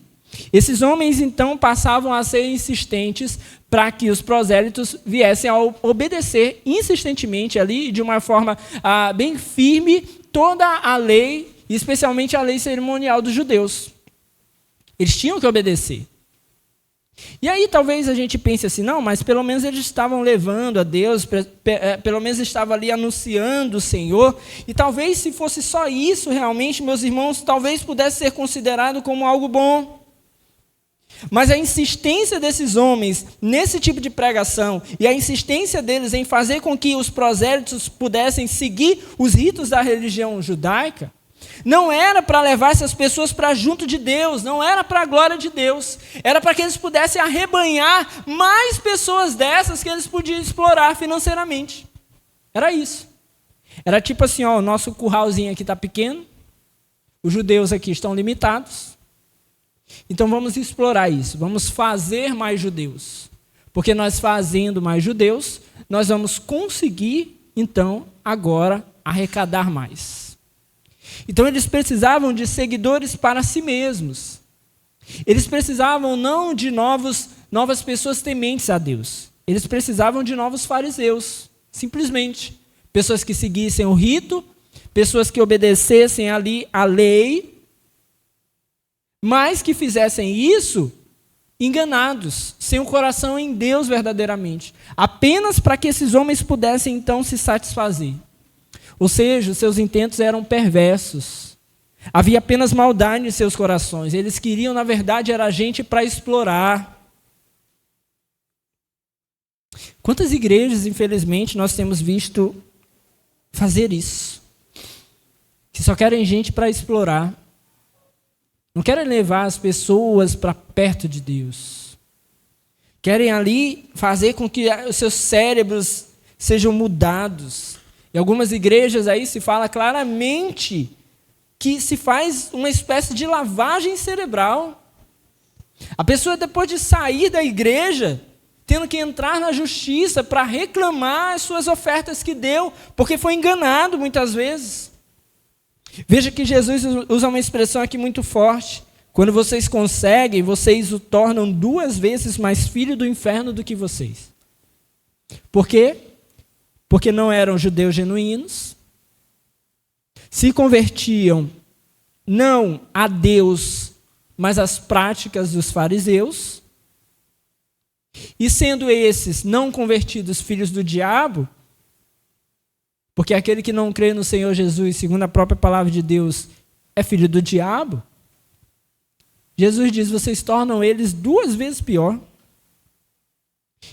esses homens, então, passavam a ser insistentes para que os prosélitos viessem a obedecer insistentemente ali, de uma forma bem firme, toda a lei, especialmente a lei cerimonial dos judeus. Eles tinham que obedecer. E aí talvez a gente pense assim, não, mas pelo menos eles estavam levando a Deus, pelo menos estavam ali anunciando o Senhor, e talvez se fosse só isso realmente, meus irmãos, talvez pudesse ser considerado como algo bom. Mas a insistência desses homens nesse tipo de pregação e a insistência deles em fazer com que os prosélitos pudessem seguir os ritos da religião judaica, não era para levar essas pessoas para junto de Deus, não era para a glória de Deus, era para que eles pudessem arrebanhar mais pessoas dessas que eles podiam explorar financeiramente. Era isso. Era tipo assim, ó, o nosso curralzinho aqui está pequeno, os judeus aqui estão limitados, então vamos explorar isso, vamos fazer mais judeus. Porque nós fazendo mais judeus, nós vamos conseguir, então, agora, arrecadar mais. Então eles precisavam de seguidores para si mesmos. Eles precisavam não de novas pessoas tementes a Deus. Eles precisavam de novos fariseus, simplesmente. Pessoas que seguissem o rito, pessoas que obedecessem ali a lei, mas que fizessem isso enganados, sem o coração em Deus verdadeiramente, apenas para que esses homens pudessem então se satisfazer. Ou seja, os seus intentos eram perversos. Havia apenas maldade em seus corações. Eles queriam, na verdade, era gente para explorar. Quantas igrejas, infelizmente, nós temos visto fazer isso? Que só querem gente para explorar. Não querem levar as pessoas para perto de Deus. Querem ali fazer com que os seus cérebros sejam mudados. Em algumas igrejas aí se fala claramente que se faz uma espécie de lavagem cerebral. A pessoa, depois de sair da igreja, tendo que entrar na justiça para reclamar as suas ofertas que deu, porque foi enganado muitas vezes. Veja que Jesus usa uma expressão aqui muito forte. Quando vocês conseguem, vocês o tornam 2 vezes mais filho do inferno do que vocês. Por quê? Porque não eram judeus genuínos, se convertiam não a Deus, mas às práticas dos fariseus, e sendo esses não convertidos filhos do diabo, porque aquele que não crê no Senhor Jesus, segundo a própria palavra de Deus, é filho do diabo, Jesus diz, vocês tornam eles 2 vezes pior.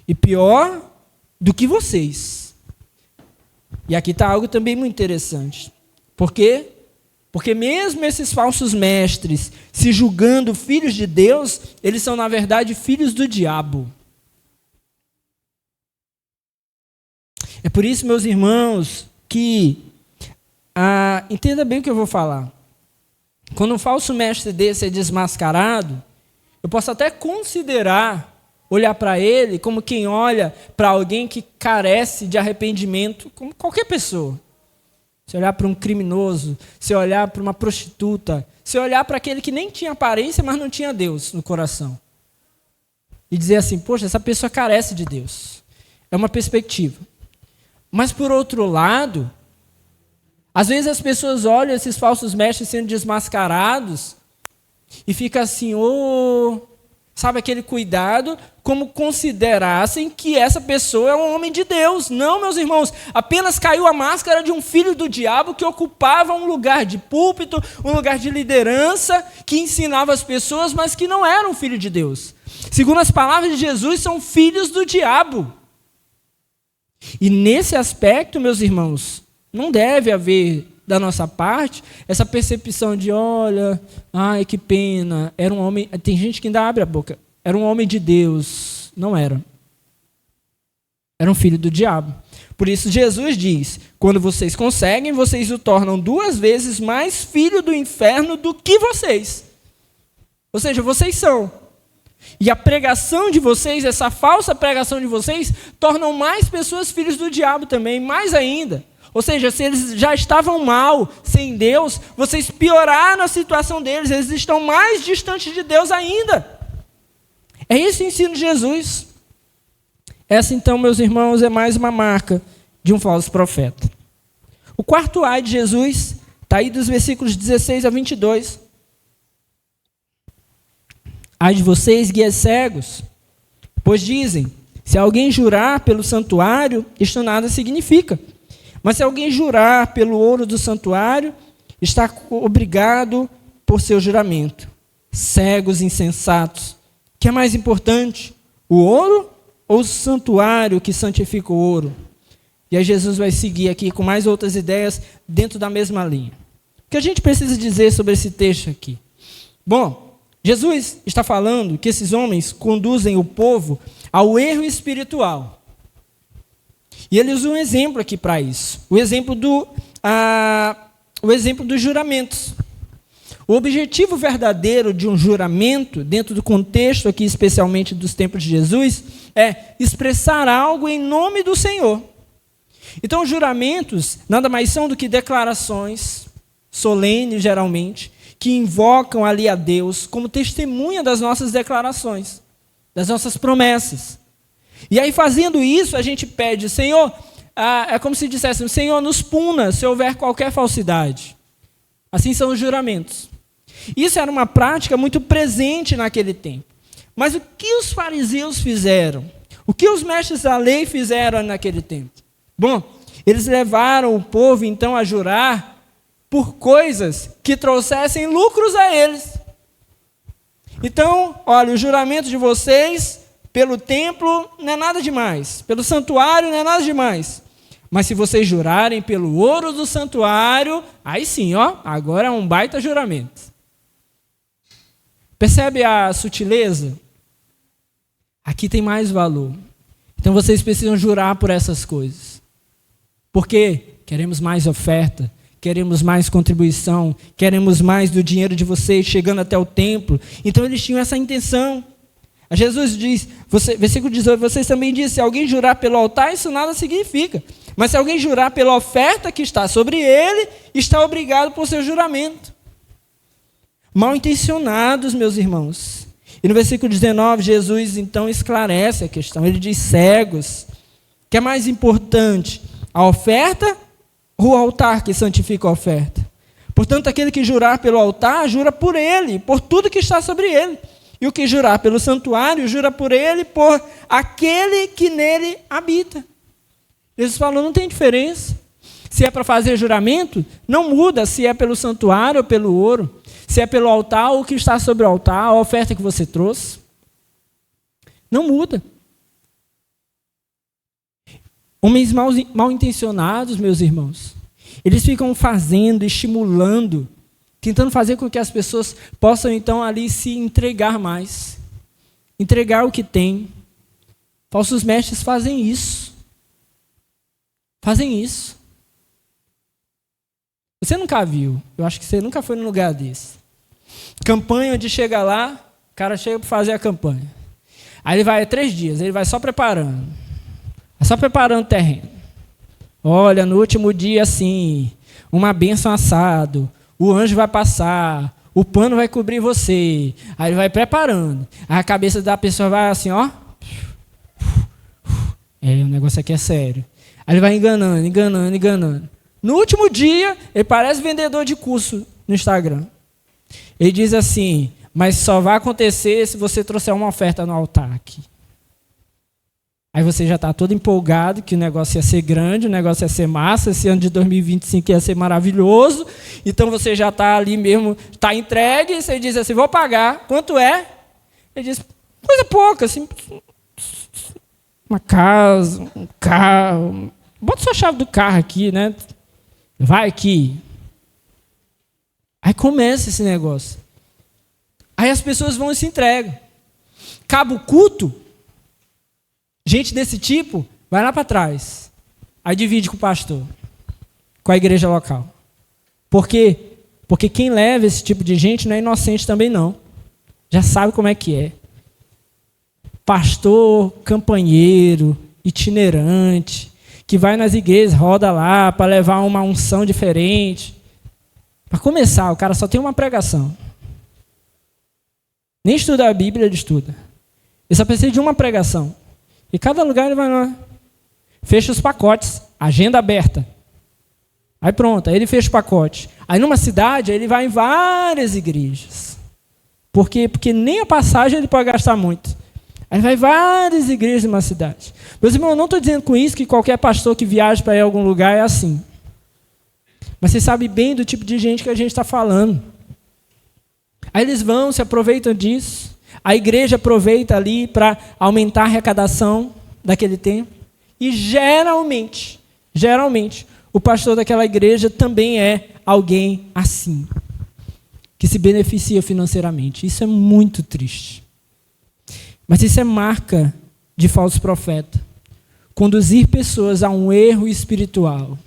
E pior do que vocês. E aqui está algo também muito interessante. Por quê? Porque mesmo esses falsos mestres, se julgando filhos de Deus, eles são, na verdade, filhos do diabo. É por isso, meus irmãos, que entenda bem o que eu vou falar. Quando um falso mestre desse é desmascarado, eu posso até considerar olhar para ele como quem olha para alguém que carece de arrependimento, como qualquer pessoa. Se olhar para um criminoso, se olhar para uma prostituta, se olhar para aquele que nem tinha aparência, mas não tinha Deus no coração. E dizer assim, poxa, essa pessoa carece de Deus. É uma perspectiva. Mas, por outro lado, às vezes as pessoas olham esses falsos mestres sendo desmascarados e fica assim, sabe aquele cuidado, como considerassem que essa pessoa é um homem de Deus. Não, meus irmãos, apenas caiu a máscara de um filho do diabo que ocupava um lugar de púlpito, um lugar de liderança, que ensinava as pessoas, mas que não era um filho de Deus. Segundo as palavras de Jesus, são filhos do diabo. E nesse aspecto, meus irmãos, não deve haver da nossa parte essa percepção de, olha, ai que pena, era um homem, tem gente que ainda abre a boca, era um homem de Deus. Não era. Era um filho do diabo. Por isso Jesus diz, quando vocês conseguem, vocês o tornam 2 vezes mais filho do inferno do que vocês. Ou seja, vocês são. E a pregação de vocês, essa falsa pregação de vocês, tornam mais pessoas filhos do diabo também, mais ainda. Ou seja, se eles já estavam mal, sem Deus, vocês pioraram a situação deles, eles estão mais distantes de Deus ainda. É esse o ensino de Jesus. Essa, então, meus irmãos, é mais uma marca de um falso profeta. O quarto ai de Jesus está aí dos versículos 16 a 22. Ai de vocês, guias cegos, pois dizem, se alguém jurar pelo santuário, isto nada significa. Mas se alguém jurar pelo ouro do santuário, está obrigado por seu juramento. Cegos insensatos. O que é mais importante? O ouro ou o santuário que santifica o ouro? E aí Jesus vai seguir aqui com mais outras ideias dentro da mesma linha. O que a gente precisa dizer sobre esse texto aqui? Bom, Jesus está falando que esses homens conduzem o povo ao erro espiritual. E ele usa um exemplo aqui para isso. O exemplo dos juramentos. O objetivo verdadeiro de um juramento, dentro do contexto aqui, especialmente dos tempos de Jesus, é expressar algo em nome do Senhor. Então, os juramentos nada mais são do que declarações solenes, geralmente, que invocam ali a Deus como testemunha das nossas declarações, das nossas promessas. E aí, fazendo isso, a gente pede, Senhor, é como se dissesse, Senhor, nos puna se houver qualquer falsidade. Assim são os juramentos. Isso era uma prática muito presente naquele tempo. Mas o que os fariseus fizeram? O que os mestres da lei fizeram naquele tempo? Bom, eles levaram o povo, então, a jurar por coisas que trouxessem lucros a eles. Então, olha, o juramento de vocês pelo templo não é nada demais, pelo santuário não é nada demais. Mas se vocês jurarem pelo ouro do santuário, aí sim, ó, agora é um baita juramento. Percebe a sutileza? Aqui tem mais valor. Então vocês precisam jurar por essas coisas. Porque queremos mais oferta, queremos mais contribuição, queremos mais do dinheiro de vocês chegando até o templo. Então eles tinham essa intenção. Jesus diz, versículo 18, vocês também dizem, se alguém jurar pelo altar, isso nada significa. Mas se alguém jurar pela oferta que está sobre ele, está obrigado por seu juramento. Mal intencionados, meus irmãos. E no versículo 19, Jesus então esclarece a questão. Ele diz, cegos, que é mais importante, a oferta ou o altar que santifica a oferta? Portanto, aquele que jurar pelo altar, jura por ele, por tudo que está sobre ele. E o que jurar pelo santuário, jura por ele, por aquele que nele habita. Jesus falou, não tem diferença. Se é para fazer juramento, não muda se é pelo santuário ou pelo ouro. Se é pelo altar ou o que está sobre o altar, a oferta que você trouxe. Não muda. Homens mal intencionados, meus irmãos, eles ficam fazendo, estimulando, tentando fazer com que as pessoas possam então ali se entregar mais. Entregar o que tem. Falsos mestres fazem isso. Fazem isso. Você nunca viu, eu acho que você nunca foi num lugar desse. Campanha onde chega lá, o cara chega para fazer a campanha. Aí ele vai 3 dias, ele vai só preparando. Vai só preparando o terreno. Olha, no último dia, assim, uma bênção assado, o anjo vai passar, o pano vai cobrir você. Aí ele vai preparando. Aí a cabeça da pessoa vai assim, ó. O negócio aqui é sério. Aí ele vai enganando. No último dia, ele parece vendedor de curso no Instagram. Ele diz assim, mas só vai acontecer se você trouxer uma oferta no altar aqui. Aí você já está todo empolgado que o negócio ia ser grande, o negócio ia ser massa, esse ano de 2025 ia ser maravilhoso. Então você já está ali mesmo, está entregue, você diz assim, vou pagar. Quanto é? Ele diz, coisa pouca, assim, uma casa, um carro. Bota sua chave do carro aqui, né? Vai aqui. Aí começa esse negócio. Aí as pessoas vão e se entregam. Acaba o culto, gente desse tipo vai lá para trás. Aí divide com o pastor, com a igreja local. Por quê? Porque quem leva esse tipo de gente não é inocente também não. Já sabe como é que é. Pastor, campanheiro, itinerante, que vai nas igrejas, roda lá para levar uma unção diferente. Para começar, o cara só tem uma pregação. Nem estuda a Bíblia, ele estuda. Ele só precisa de uma pregação. E cada lugar ele vai lá. Fecha os pacotes, agenda aberta. Aí pronto, aí ele fecha o pacote. Aí numa cidade, ele vai em várias igrejas. Por quê? Porque nem a passagem ele pode gastar muito. Aí vai em várias igrejas numa cidade. Meus irmãos, eu não estou dizendo com isso que qualquer pastor que viaja para ir a algum lugar é assim. Mas você sabe bem do tipo de gente que a gente está falando. Aí eles vão, se aproveitam disso. A igreja aproveita ali para aumentar a arrecadação daquele tempo. E geralmente, o pastor daquela igreja também é alguém assim, que se beneficia financeiramente. Isso é muito triste. Mas isso é marca de falso profeta. Conduzir pessoas a um erro espiritual.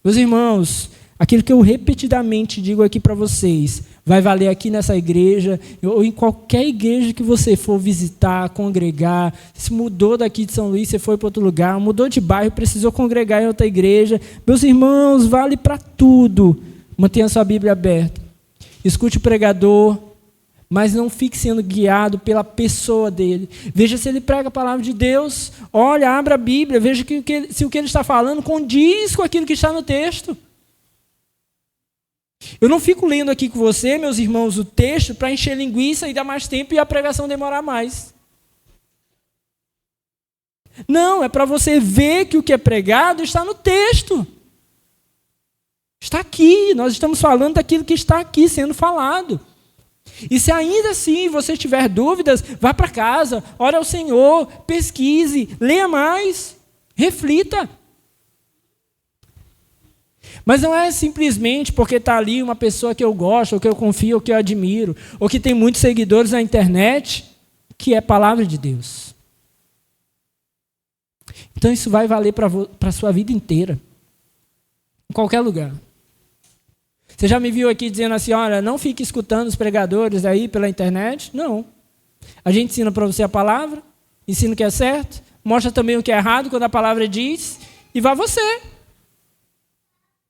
Meus irmãos, aquilo que eu repetidamente digo aqui para vocês, vai valer aqui nessa igreja, ou em qualquer igreja que você for visitar, congregar. Se mudou daqui de São Luís, você foi para outro lugar, mudou de bairro, precisou congregar em outra igreja. Meus irmãos, vale para tudo. Mantenha sua Bíblia aberta. Escute o pregador, mas não fique sendo guiado pela pessoa dele. Veja se ele prega a palavra de Deus. Olha, abra a Bíblia, veja se o que ele está falando condiz com aquilo que está no texto. Eu não fico lendo aqui com você, meus irmãos, o texto para encher linguiça e dar mais tempo e a pregação demorar mais. Não, é para você ver que o que é pregado está no texto. Está aqui, nós estamos falando daquilo que está aqui sendo falado. E se ainda assim você tiver dúvidas, vá para casa, ore ao Senhor, pesquise, leia mais, reflita. Mas não é simplesmente porque está ali uma pessoa que eu gosto, ou que eu confio, ou que eu admiro, ou que tem muitos seguidores na internet, que é palavra de Deus. Então isso vai valer para a sua vida inteira, em qualquer lugar. Você já me viu aqui dizendo assim, olha, não fique escutando os pregadores aí pela internet? Não. A gente ensina para você a palavra, ensina o que é certo, mostra também o que é errado quando a palavra diz, e vá você.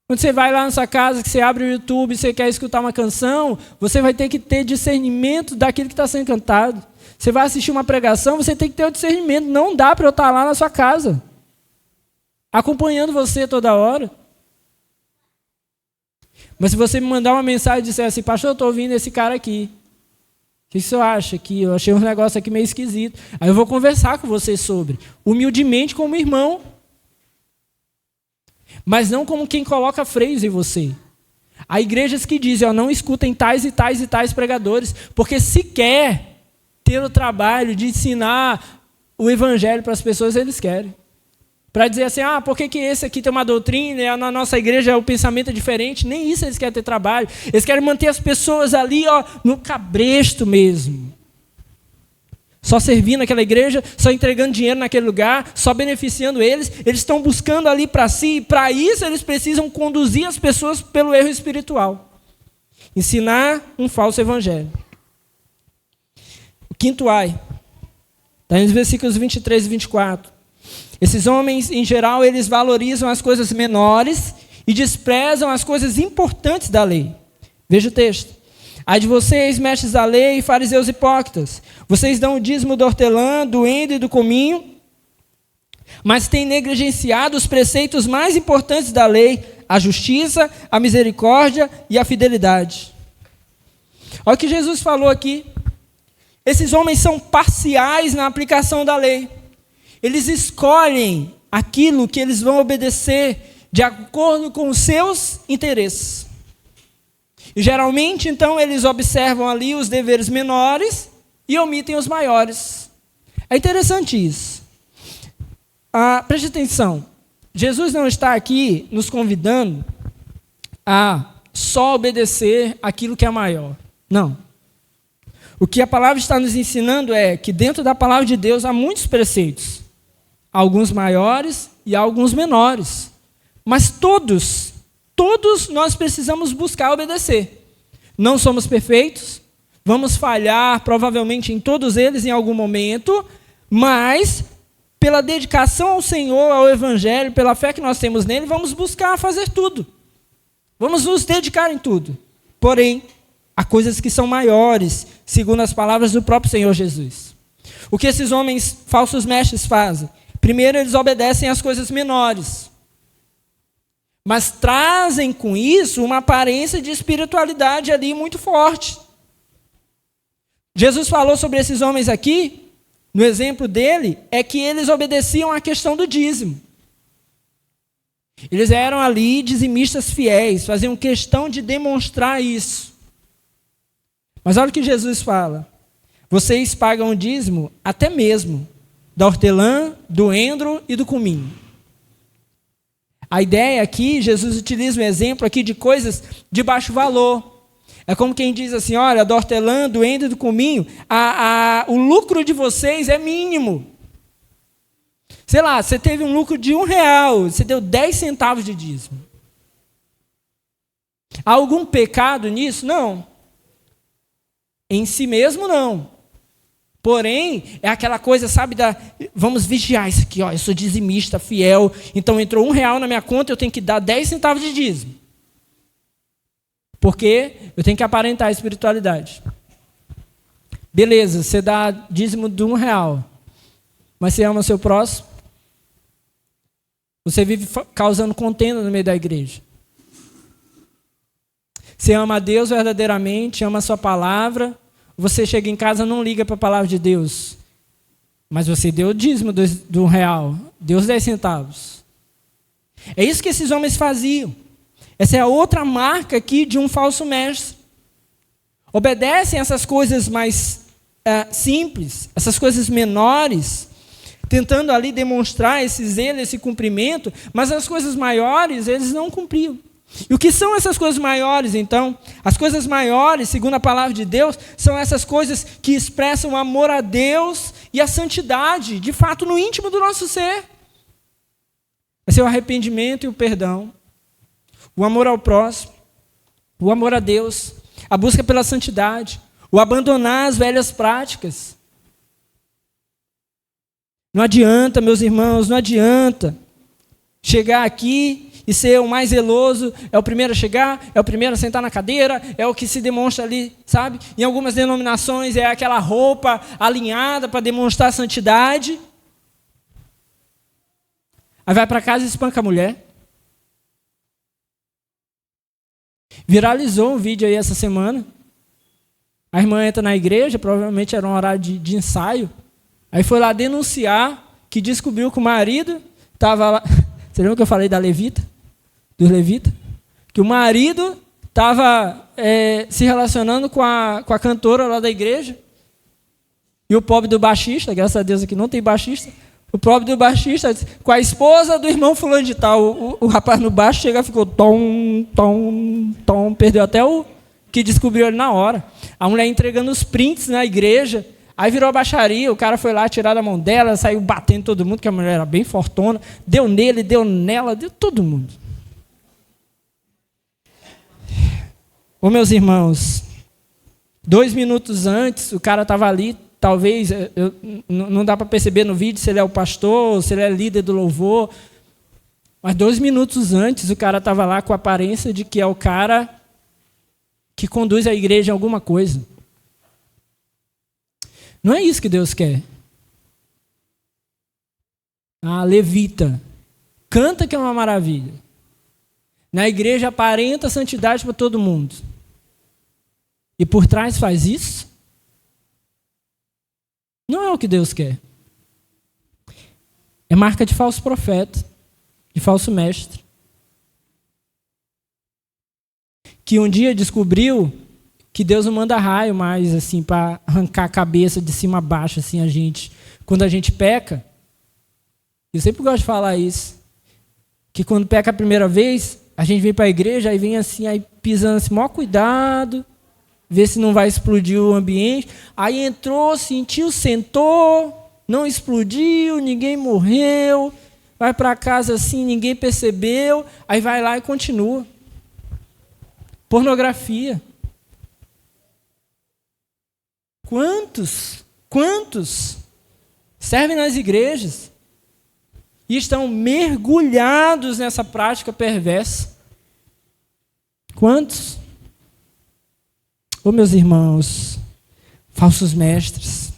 Quando você vai lá na sua casa, que você abre o YouTube e você quer escutar uma canção, você vai ter que ter discernimento daquilo que está sendo cantado. Você vai assistir uma pregação, você tem que ter o discernimento. Não dá para eu estar lá na sua casa, acompanhando você toda hora. Mas se você me mandar uma mensagem e disser assim, pastor, eu estou ouvindo esse cara aqui. O que você acha? Que eu achei um negócio aqui meio esquisito. Aí eu vou conversar com você sobre, humildemente como irmão. Mas não como quem coloca freios em você. Há igrejas que dizem, não escutem tais e tais e tais pregadores, porque se quer ter o trabalho de ensinar o evangelho para as pessoas, eles querem. Para dizer assim, por que esse aqui tem uma doutrina e na nossa igreja o pensamento é diferente? Nem isso eles querem ter trabalho. Eles querem manter as pessoas ali no cabresto mesmo. Só servindo aquela igreja, só entregando dinheiro naquele lugar, só beneficiando eles. Eles estão buscando ali para si, e para isso eles precisam conduzir as pessoas pelo erro espiritual. Ensinar um falso evangelho. O quinto ai, está nos versículos 23 e 24. Esses homens, em geral, eles valorizam as coisas menores e desprezam as coisas importantes da lei. Veja o texto. Ai de vocês, mestres da lei, fariseus hipócritas, vocês dão o dízimo do hortelã, do endro e do cominho, mas têm negligenciado os preceitos mais importantes da lei, a justiça, a misericórdia e a fidelidade. Olha o que Jesus falou aqui. Esses homens são parciais na aplicação da lei. Eles escolhem aquilo que eles vão obedecer de acordo com os seus interesses. E geralmente, então, eles observam ali os deveres menores e omitem os maiores. É interessante isso. Preste atenção. Jesus não está aqui nos convidando a só obedecer aquilo que é maior. Não. O que a palavra está nos ensinando é que dentro da palavra de Deus há muitos preceitos. Alguns maiores e alguns menores. Mas todos nós precisamos buscar obedecer. Não somos perfeitos, vamos falhar provavelmente em todos eles em algum momento, mas pela dedicação ao Senhor, ao Evangelho, pela fé que nós temos nele, vamos buscar fazer tudo. Vamos nos dedicar em tudo. Porém, há coisas que são maiores, segundo as palavras do próprio Senhor Jesus. O que esses homens, falsos mestres, fazem? Primeiro, eles obedecem às coisas menores, mas trazem com isso uma aparência de espiritualidade ali muito forte. Jesus falou sobre esses homens aqui, no exemplo dele, é que eles obedeciam à questão do dízimo. Eles eram ali dizimistas fiéis, faziam questão de demonstrar isso. Mas olha o que Jesus fala. Vocês pagam o dízimo até mesmo da hortelã, do endro e do cominho. A ideia aqui, Jesus utiliza um exemplo aqui de coisas de baixo valor. É como quem diz assim, olha, da hortelã, do endro e do cominho, o lucro de vocês é mínimo. Sei lá, você teve um lucro de R$1, você deu 10 centavos de dízimo. Há algum pecado nisso? Não. Em si mesmo, não. Porém, é aquela coisa, sabe, vamos vigiar isso aqui, ó, eu sou dizimista, fiel, então entrou R$1 na minha conta, eu tenho que dar 10 centavos de dízimo. Porque eu tenho que aparentar a espiritualidade. Beleza, você dá dízimo de R$1, mas você ama o seu próximo? Você vive causando contenda no meio da igreja. Você ama a Deus verdadeiramente, ama a sua palavra. Você chega em casa e não liga para a palavra de Deus. Mas você deu o dízimo do R$1, deu os 10 centavos. É isso que esses homens faziam. Essa é a outra marca aqui de um falso mestre. Obedecem essas coisas mais simples, essas coisas menores, tentando ali demonstrar esse zelo, esse cumprimento, mas as coisas maiores eles não cumpriam. E o que são essas coisas maiores, então? As coisas maiores, segundo a palavra de Deus, são essas coisas que expressam o amor a Deus e a santidade, de fato, no íntimo do nosso ser. Vai ser o arrependimento e o perdão, o amor ao próximo, o amor a Deus, a busca pela santidade, o abandonar as velhas práticas. Não adianta, meus irmãos, não adianta chegar aqui e ser o mais zeloso, é o primeiro a chegar, é o primeiro a sentar na cadeira, é o que se demonstra ali, sabe? Em algumas denominações é aquela roupa alinhada para demonstrar santidade. Aí vai para casa e espanca a mulher. Viralizou um vídeo aí essa semana. A irmã entra na igreja, provavelmente era um horário de ensaio. Aí foi lá denunciar que descobriu que o marido estava lá. Você lembra que eu falei da levita? Dos levitas? Que o marido estava se relacionando com a cantora lá da igreja. E o pobre do baixista, graças a Deus aqui não tem baixista, o pobre do baixista com a esposa do irmão fulano de tal. O rapaz no baixo chega e ficou tom, tom, tom, perdeu até o que descobriu ele na hora. A mulher entregando os prints na igreja. Aí virou a baixaria, o cara foi lá tirar da mão dela, saiu batendo todo mundo, que a mulher era bem fortona, deu nele, deu nela, deu todo mundo. Ô meus irmãos, 2 minutos antes, o cara estava ali, talvez, não dá para perceber no vídeo se ele é o pastor, se ele é líder do louvor, mas 2 minutos antes o cara estava lá com a aparência de que é o cara que conduz a igreja em alguma coisa. Não é isso que Deus quer. A levita canta que é uma maravilha. Na igreja aparenta santidade para todo mundo. E por trás faz isso? Não é o que Deus quer. É marca de falso profeta, de falso mestre. Que um dia descobriu que Deus não manda raio mais, assim, para arrancar a cabeça de cima a baixo, assim, quando a gente peca. Eu sempre gosto de falar isso. Que quando peca a primeira vez, a gente vem para a igreja, aí vem assim, aí pisando assim, maior cuidado, ver se não vai explodir o ambiente. Aí entrou, sentiu, sentou, não explodiu, ninguém morreu, vai para casa assim, ninguém percebeu, aí vai lá e continua. Pornografia. Quantos servem nas igrejas, e estão mergulhados nessa prática perversa. Quantos? Ô meus irmãos, falsos mestres,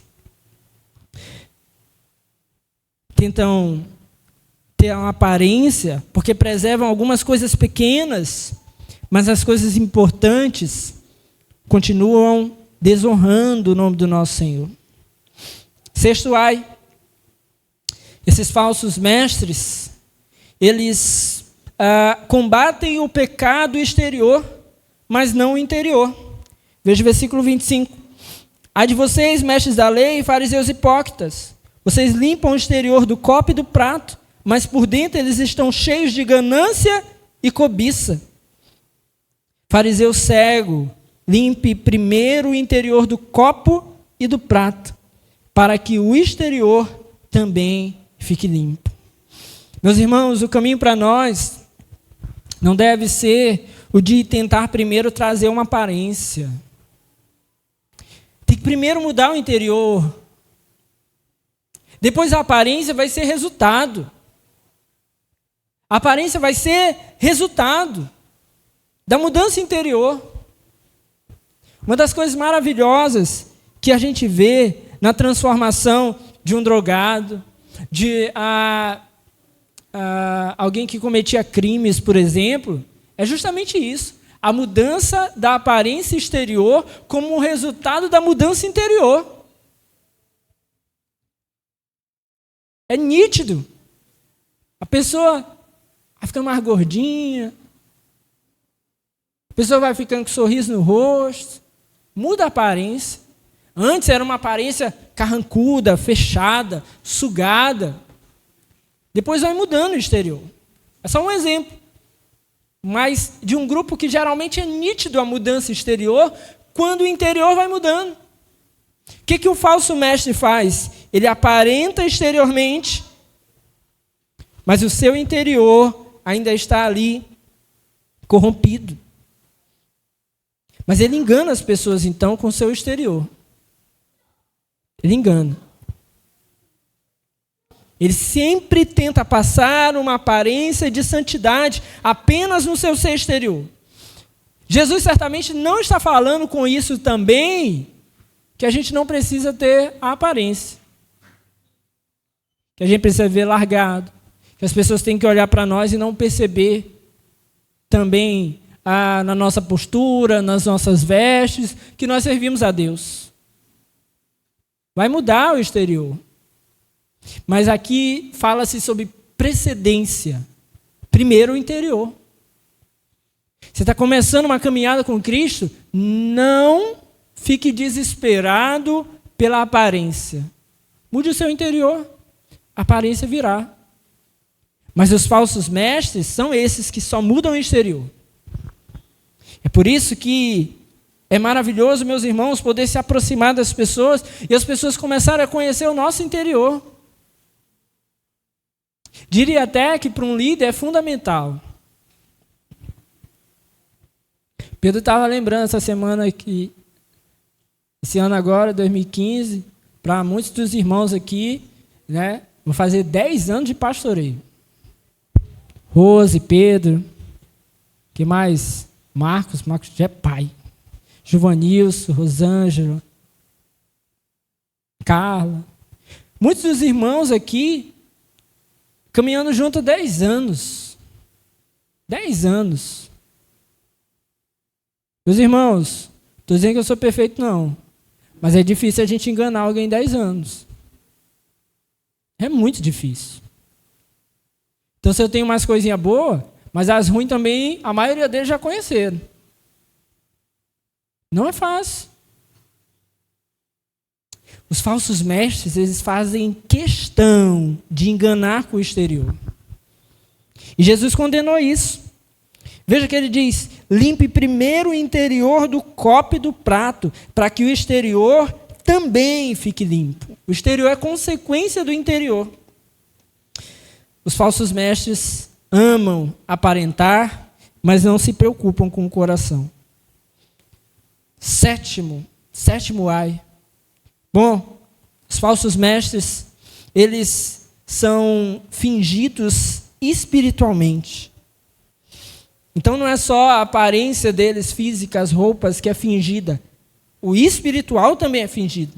tentam ter uma aparência, porque preservam algumas coisas pequenas, mas as coisas importantes continuam desonrando o nome do nosso Senhor. Sexto ai, esses falsos mestres, eles combatem o pecado exterior, mas não o interior. Veja o versículo 25. Ai de vocês, mestres da lei, fariseus hipócritas, vocês limpam o exterior do copo e do prato, mas por dentro eles estão cheios de ganância e cobiça. Fariseu cego, limpe primeiro o interior do copo e do prato, para que o exterior também fique limpo. Meus irmãos, o caminho para nós não deve ser o de tentar primeiro trazer uma aparência. Tem que primeiro mudar o interior. Depois a aparência vai ser resultado. A aparência vai ser resultado da mudança interior. Uma das coisas maravilhosas que a gente vê na transformação de um drogado, de alguém que cometia crimes, por exemplo, é justamente isso. A mudança da aparência exterior como um resultado da mudança interior. É nítido. A pessoa vai ficando mais gordinha, a pessoa vai ficando com um sorriso no rosto, muda a aparência. Antes era uma aparência carrancuda, fechada, sugada. Depois vai mudando o exterior. É só um exemplo. Mas de um grupo que geralmente é nítido a mudança exterior, quando o interior vai mudando. O que o falso mestre faz? Ele aparenta exteriormente, mas o seu interior ainda está ali corrompido. Mas ele engana as pessoas, então, com o seu exterior. Ele engana. Ele sempre tenta passar uma aparência de santidade apenas no seu ser exterior. Jesus certamente não está falando com isso também que a gente não precisa ter a aparência. Que a gente precisa ver largado. Que as pessoas têm que olhar para nós e não perceber também na nossa postura, nas nossas vestes, que nós servimos a Deus. Vai mudar o exterior. Mas aqui fala-se sobre precedência. Primeiro o interior. Você está começando uma caminhada com Cristo, não fique desesperado pela aparência. Mude o seu interior. A aparência virá. Mas os falsos mestres são esses que só mudam o exterior. É por isso que é maravilhoso, meus irmãos, poder se aproximar das pessoas e as pessoas começarem a conhecer o nosso interior. Diria até que para um líder é fundamental. Pedro estava lembrando essa semana que, esse ano agora, 2015, para muitos dos irmãos aqui, né, vou fazer 10 anos de pastoreio. Rose, Pedro, que mais? Marcos já é pai. Giovanilson, Rosângela, Carla. Muitos dos irmãos aqui caminhando junto há 10 anos. 10 anos. Meus irmãos, estou dizendo que eu sou perfeito, não. Mas é difícil a gente enganar alguém em 10 anos. É muito difícil. Então, se eu tenho mais coisinha boa, mas as ruins também, a maioria deles já conheceram. Não é fácil. Os falsos mestres, eles fazem questão de enganar com o exterior. E Jesus condenou isso. Veja que ele diz: limpe primeiro o interior do copo e do prato, para que o exterior também fique limpo. O exterior é consequência do interior. Os falsos mestres amam aparentar, mas não se preocupam com o coração. Sétimo ai. Bom, os falsos mestres, eles são fingidos espiritualmente. Então não é só a aparência deles física, as roupas que é fingida. O espiritual também é fingido.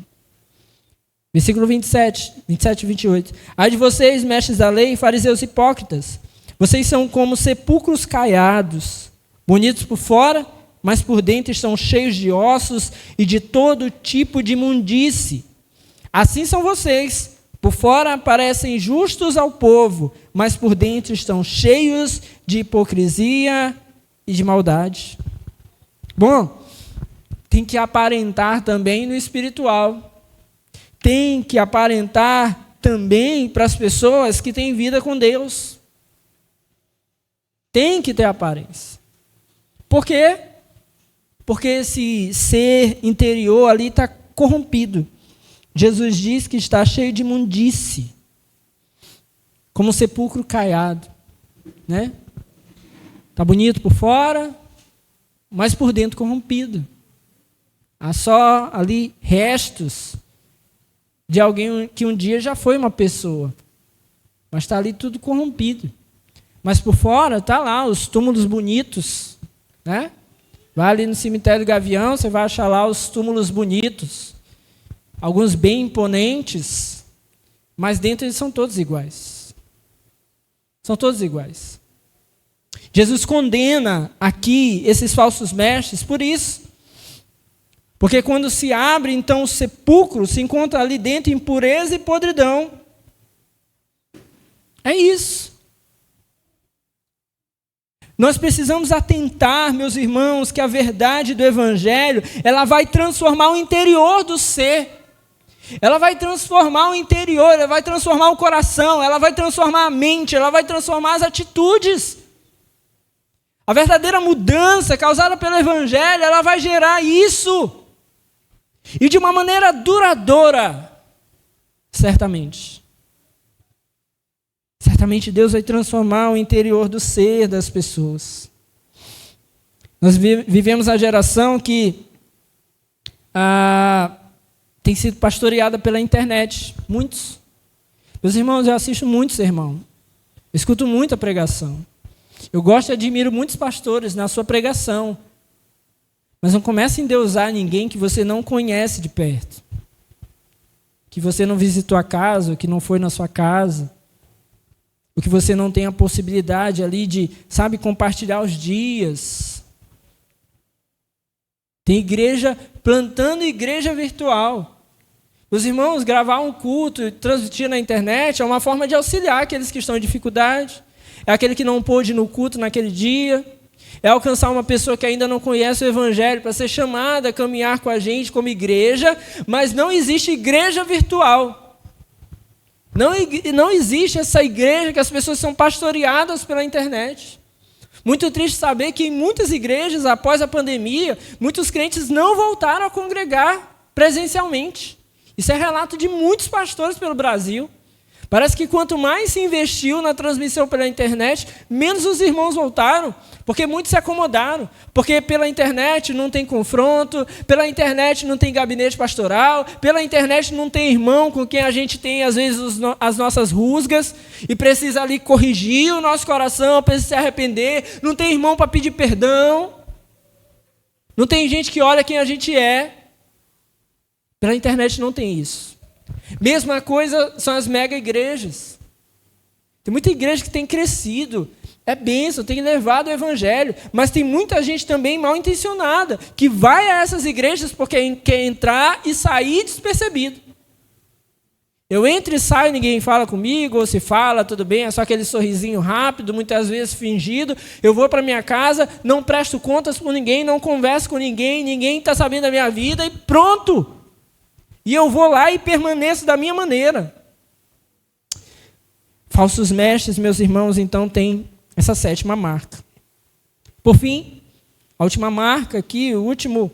Versículo 27 e 28. Ai de vocês, mestres da lei, fariseus hipócritas, vocês são como sepulcros caiados, bonitos por fora, mas por dentro estão cheios de ossos e de todo tipo de imundície. Assim são vocês, por fora parecem justos ao povo, mas por dentro estão cheios de hipocrisia e de maldade. Bom, tem que aparentar também no espiritual. Tem que aparentar também para as pessoas que têm vida com Deus. Tem que ter aparência. Por quê? Porque esse ser interior ali está corrompido. Jesus diz que está cheio de imundície, como um sepulcro caiado, né? Está bonito por fora, mas por dentro corrompido. Há só ali restos de alguém que um dia já foi uma pessoa, mas está ali tudo corrompido. Mas por fora está lá os túmulos bonitos, né? Vai ali no cemitério do Gavião, você vai achar lá os túmulos bonitos, alguns bem imponentes, mas dentro eles são todos iguais. São todos iguais. Jesus condena aqui esses falsos mestres por isso. Porque quando se abre, então, o sepulcro, se encontra ali dentro impureza e podridão. É isso. Nós precisamos atentar, meus irmãos, que a verdade do Evangelho, ela vai transformar o interior do ser. Ela vai transformar o interior, ela vai transformar o coração, ela vai transformar a mente, ela vai transformar as atitudes. A verdadeira mudança causada pelo Evangelho, ela vai gerar isso. E de uma maneira duradoura, certamente. Certamente Deus vai transformar o interior do ser das pessoas. Nós vivemos a geração que tem sido pastoreada pela internet. Muitos. Meus irmãos, eu assisto muitos sermão. Eu escuto muita pregação. Eu gosto e admiro muitos pastores na sua pregação. Mas não comece a endeusar ninguém que você não conhece de perto. Que você não visitou a casa, ou que não foi na sua casa. Ou que você não tem a possibilidade ali de, compartilhar os dias. Tem igreja plantando igreja virtual. Os irmãos, gravar um culto e transmitir na internet é uma forma de auxiliar aqueles que estão em dificuldade. É aquele que não pôde ir no culto naquele dia. É alcançar uma pessoa que ainda não conhece o Evangelho para ser chamada a caminhar com a gente como igreja, mas não existe igreja virtual. Não existe essa igreja que as pessoas são pastoreadas pela internet. Muito triste saber que em muitas igrejas, após a pandemia, muitos crentes não voltaram a congregar presencialmente. Isso é relato de muitos pastores pelo Brasil. Parece que quanto mais se investiu na transmissão pela internet, menos os irmãos voltaram, porque muitos se acomodaram, porque pela internet não tem confronto, pela internet não tem gabinete pastoral, pela internet não tem irmão com quem a gente tem, às vezes, as nossas rusgas, e precisa ali corrigir o nosso coração, precisa se arrepender, não tem irmão para pedir perdão, não tem gente que olha quem a gente é. Pela internet não tem isso. Mesma coisa são as mega igrejas. Tem muita igreja que tem crescido, é bênção, tem levado o Evangelho, mas tem muita gente também mal intencionada, que vai a essas igrejas porque quer entrar e sair despercebido. Eu entro e saio, ninguém fala comigo, ou se fala, tudo bem, é só aquele sorrisinho rápido, muitas vezes fingido. Eu vou para minha casa, não presto contas por ninguém, não converso com ninguém, ninguém está sabendo da minha vida e pronto. E eu vou lá e permaneço da minha maneira. Falsos mestres, meus irmãos, então tem essa 7ª marca. Por fim, a última marca aqui, o último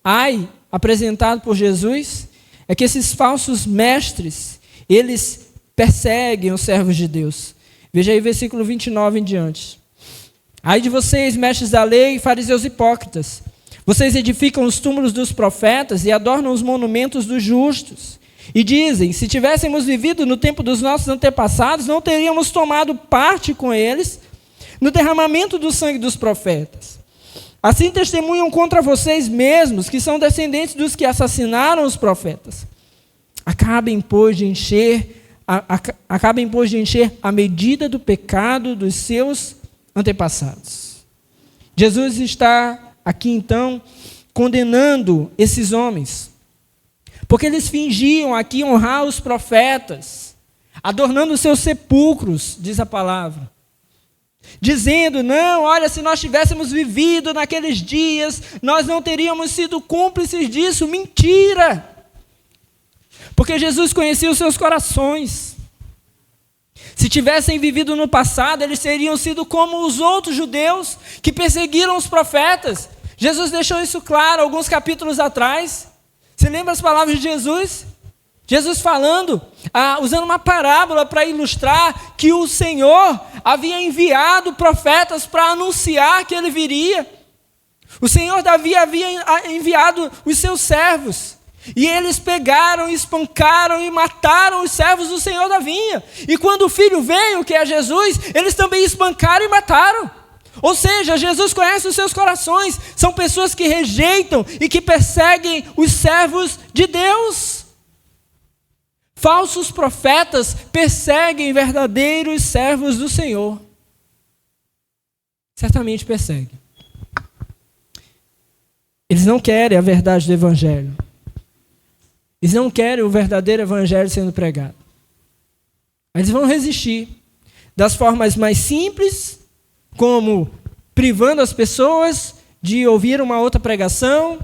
ai apresentado por Jesus, é que esses falsos mestres, eles perseguem os servos de Deus. Veja aí o versículo 29 em diante. Ai de vocês, mestres da lei, fariseus hipócritas, vocês edificam os túmulos dos profetas e adornam os monumentos dos justos. E dizem, se tivéssemos vivido no tempo dos nossos antepassados, não teríamos tomado parte com eles no derramamento do sangue dos profetas. Assim testemunham contra vocês mesmos, que são descendentes dos que assassinaram os profetas. Acabem, pois, de encher a medida do pecado dos seus antepassados. Jesus está aqui, então, condenando esses homens, porque eles fingiam aqui honrar os profetas, adornando seus sepulcros, diz a palavra. Dizendo, não, olha, se nós tivéssemos vivido naqueles dias, nós não teríamos sido cúmplices disso. Mentira! Porque Jesus conhecia os seus corações. Se tivessem vivido no passado, eles teriam sido como os outros judeus que perseguiram os profetas. Jesus deixou isso claro alguns capítulos atrás. Você lembra as palavras de Jesus? Jesus falando, usando uma parábola para ilustrar que o Senhor havia enviado profetas para anunciar que ele viria. O Senhor Davi havia enviado os seus servos. E eles pegaram, espancaram e mataram os servos do Senhor Davi. E quando o filho veio, que é Jesus, eles também espancaram e mataram. Ou seja, Jesus conhece os seus corações. São pessoas que rejeitam e que perseguem os servos de Deus. Falsos profetas perseguem verdadeiros servos do Senhor. Certamente perseguem. Eles não querem a verdade do Evangelho. Eles não querem o verdadeiro Evangelho sendo pregado. Eles vão resistir das formas mais simples, como privando as pessoas de ouvir uma outra pregação.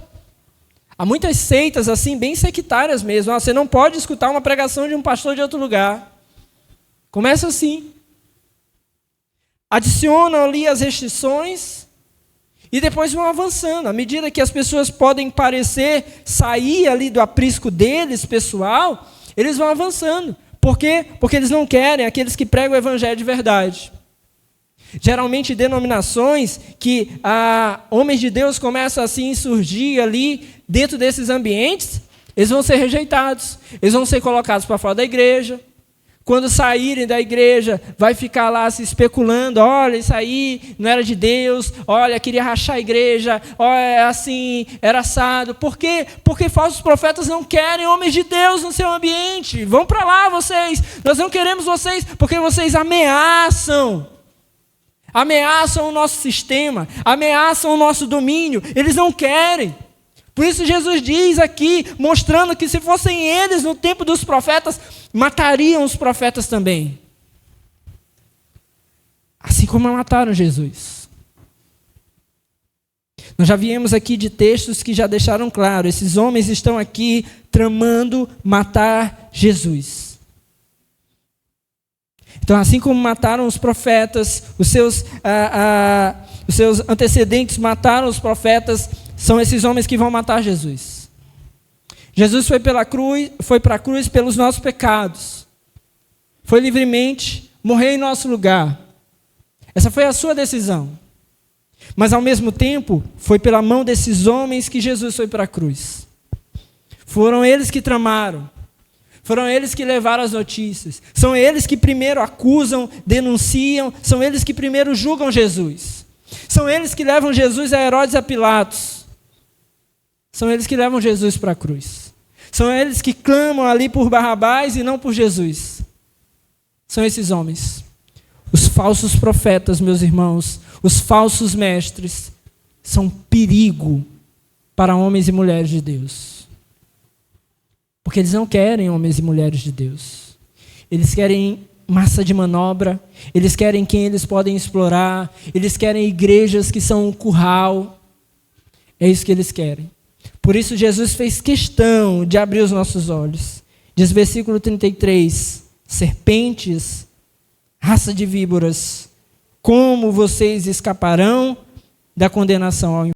Há muitas seitas assim, bem sectárias mesmo. Você não pode escutar uma pregação de um pastor de outro lugar. Começa assim. Adicionam ali as restrições e depois vão avançando. À medida que as pessoas podem parecer sair ali do aprisco deles, pessoal, eles vão avançando. Por quê? Porque eles não querem aqueles que pregam o evangelho de verdade. Geralmente denominações que homens de Deus começam assim a surgir ali dentro desses ambientes, eles vão ser rejeitados, eles vão ser colocados para fora da igreja. Quando saírem da igreja, vai ficar lá se especulando, olha, isso aí não era de Deus, olha, queria rachar a igreja, olha, é assim, era assado. Por quê? Porque falsos profetas não querem homens de Deus no seu ambiente. Vão para lá vocês, nós não queremos vocês, porque vocês ameaçam o nosso sistema, ameaçam o nosso domínio, eles não querem. Por isso Jesus diz aqui, mostrando que se fossem eles no tempo dos profetas, matariam os profetas também. Assim como mataram Jesus. Nós já viemos aqui de textos que já deixaram claro, esses homens estão aqui tramando matar Jesus. Então, assim como mataram os profetas, os seus antecedentes mataram os profetas, são esses homens que vão matar Jesus. Jesus foi para a cruz pelos nossos pecados. Foi livremente morrer em nosso lugar. Essa foi a sua decisão. Mas, ao mesmo tempo, foi pela mão desses homens que Jesus foi para a cruz. Foram eles que tramaram. Foram eles que levaram as notícias. São eles que primeiro acusam, denunciam. São eles que primeiro julgam Jesus. São eles que levam Jesus a Herodes e a Pilatos. São eles que levam Jesus para a cruz. São eles que clamam ali por Barrabás e não por Jesus. São esses homens. Os falsos profetas, meus irmãos, os falsos mestres, são perigo para homens e mulheres de Deus. Porque eles não querem homens e mulheres de Deus. Eles querem massa de manobra, eles querem quem eles podem explorar, eles querem igrejas que são um curral. É isso que eles querem. Por isso Jesus fez questão de abrir os nossos olhos. Diz versículo 33, serpentes, raça de víboras, como vocês escaparão da condenação ao inferno?